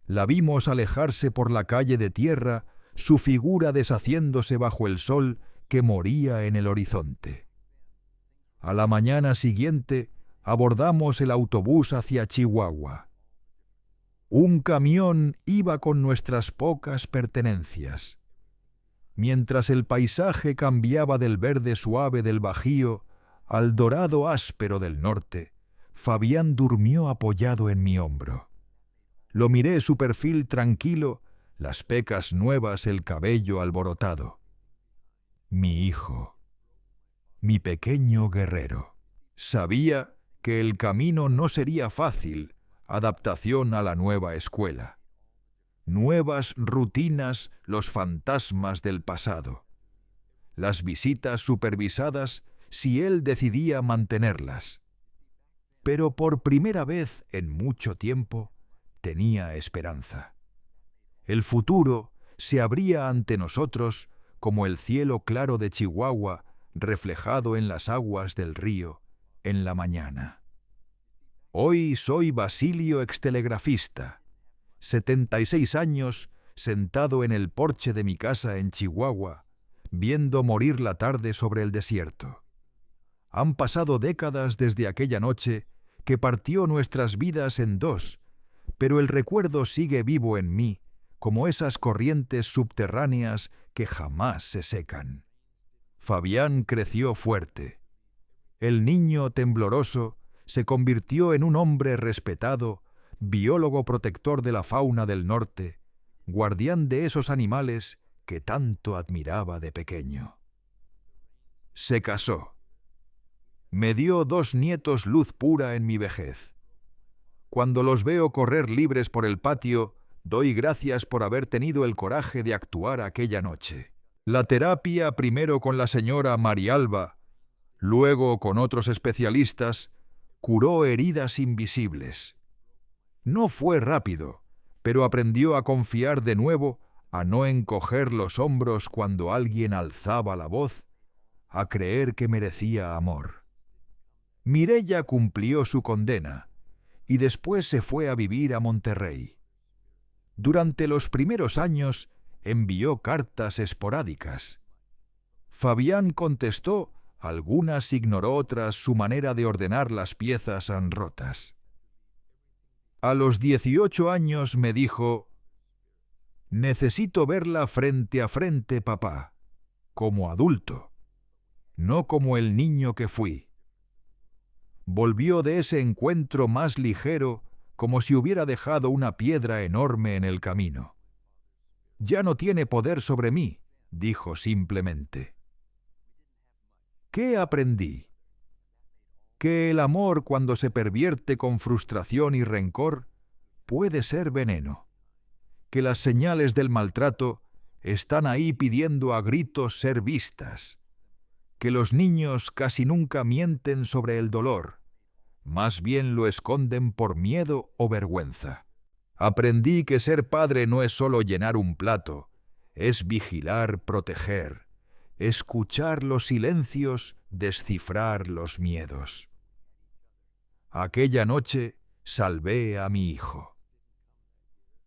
La vimos alejarse por la calle de tierra, su figura deshaciéndose bajo el sol que moría en el horizonte. A la mañana siguiente abordamos el autobús hacia Chihuahua. Un camión iba con nuestras pocas pertenencias. Mientras el paisaje cambiaba del verde suave del Bajío al dorado áspero del norte, Fabián durmió apoyado en mi hombro. Lo miré su perfil tranquilo, las pecas nuevas, el cabello alborotado. Mi hijo, mi pequeño guerrero. Sabía que el camino no sería fácil, adaptación a la nueva escuela. Nuevas rutinas, los fantasmas del pasado. Las visitas supervisadas si él decidía mantenerlas. Pero por primera vez en mucho tiempo tenía esperanza. El futuro se abría ante nosotros como el cielo claro de Chihuahua reflejado en las aguas del río en la mañana. Hoy soy Basilio extelegrafista, 76 años, sentado en el porche de mi casa en Chihuahua, viendo morir la tarde sobre el desierto. Han pasado décadas desde aquella noche que partió nuestras vidas en dos, pero el recuerdo sigue vivo en mí, como esas corrientes subterráneas que jamás se secan. Fabián creció fuerte. El niño tembloroso se convirtió en un hombre respetado, biólogo protector de la fauna del norte, guardián de esos animales que tanto admiraba de pequeño. Se casó. Me dio 2 nietos luz pura en mi vejez. Cuando los veo correr libres por el patio, doy gracias por haber tenido el coraje de actuar aquella noche. La terapia, primero con la señora Marialba, luego con otros especialistas, curó heridas invisibles. No fue rápido, pero aprendió a confiar de nuevo, a no encoger los hombros cuando alguien alzaba la voz, a creer que merecía amor. Mireya cumplió su condena y después se fue a vivir a Monterrey. Durante los primeros años envió cartas esporádicas. Fabián contestó, algunas ignoró, otras su manera de ordenar las piezas rotas. A los 18 años me dijo: «Necesito verla frente a frente, papá, como adulto, no como el niño que fui». Volvió de ese encuentro más ligero, como si hubiera dejado una piedra enorme en el camino. «Ya no tiene poder sobre mí», dijo simplemente. ¿Qué aprendí? Que el amor, cuando se pervierte con frustración y rencor, puede ser veneno. Que las señales del maltrato están ahí pidiendo a gritos ser vistas. Que los niños casi nunca mienten sobre el dolor, más bien lo esconden por miedo o vergüenza. Aprendí que ser padre no es solo llenar un plato, es vigilar, proteger, escuchar los silencios, descifrar los miedos. Aquella noche salvé a mi hijo.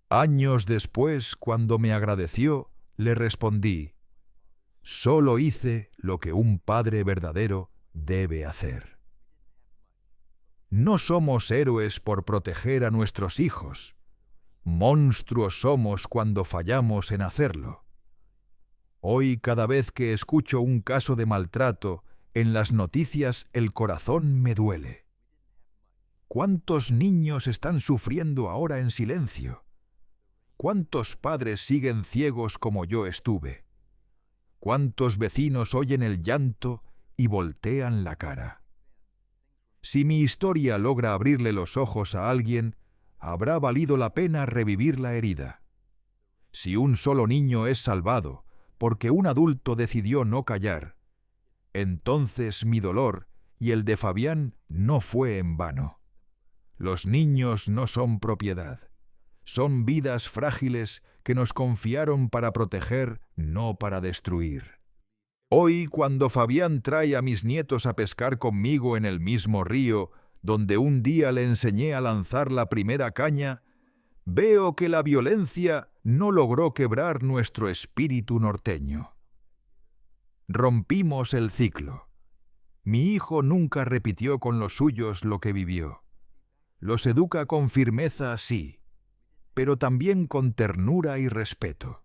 Años después, cuando me agradeció, le respondí: «Solo hice lo que un padre verdadero debe hacer». No somos héroes por proteger a nuestros hijos. Monstruos somos cuando fallamos en hacerlo. Hoy, cada vez que escucho un caso de maltrato en las noticias, el corazón me duele. ¿Cuántos niños están sufriendo ahora en silencio? ¿Cuántos padres siguen ciegos como yo estuve? ¿Cuántos vecinos oyen el llanto y voltean la cara? Si mi historia logra abrirle los ojos a alguien, habrá valido la pena revivir la herida. Si un solo niño es salvado porque un adulto decidió no callar, entonces mi dolor y el de Fabián no fue en vano. Los niños no son propiedad. Son vidas frágiles que nos confiaron para proteger, no para destruir. Hoy, cuando Fabián trae a mis nietos a pescar conmigo en el mismo río donde un día le enseñé a lanzar la primera caña, veo que la violencia no logró quebrar nuestro espíritu norteño. Rompimos el ciclo. Mi hijo nunca repitió con los suyos lo que vivió. Los educa con firmeza, sí, pero también con ternura y respeto.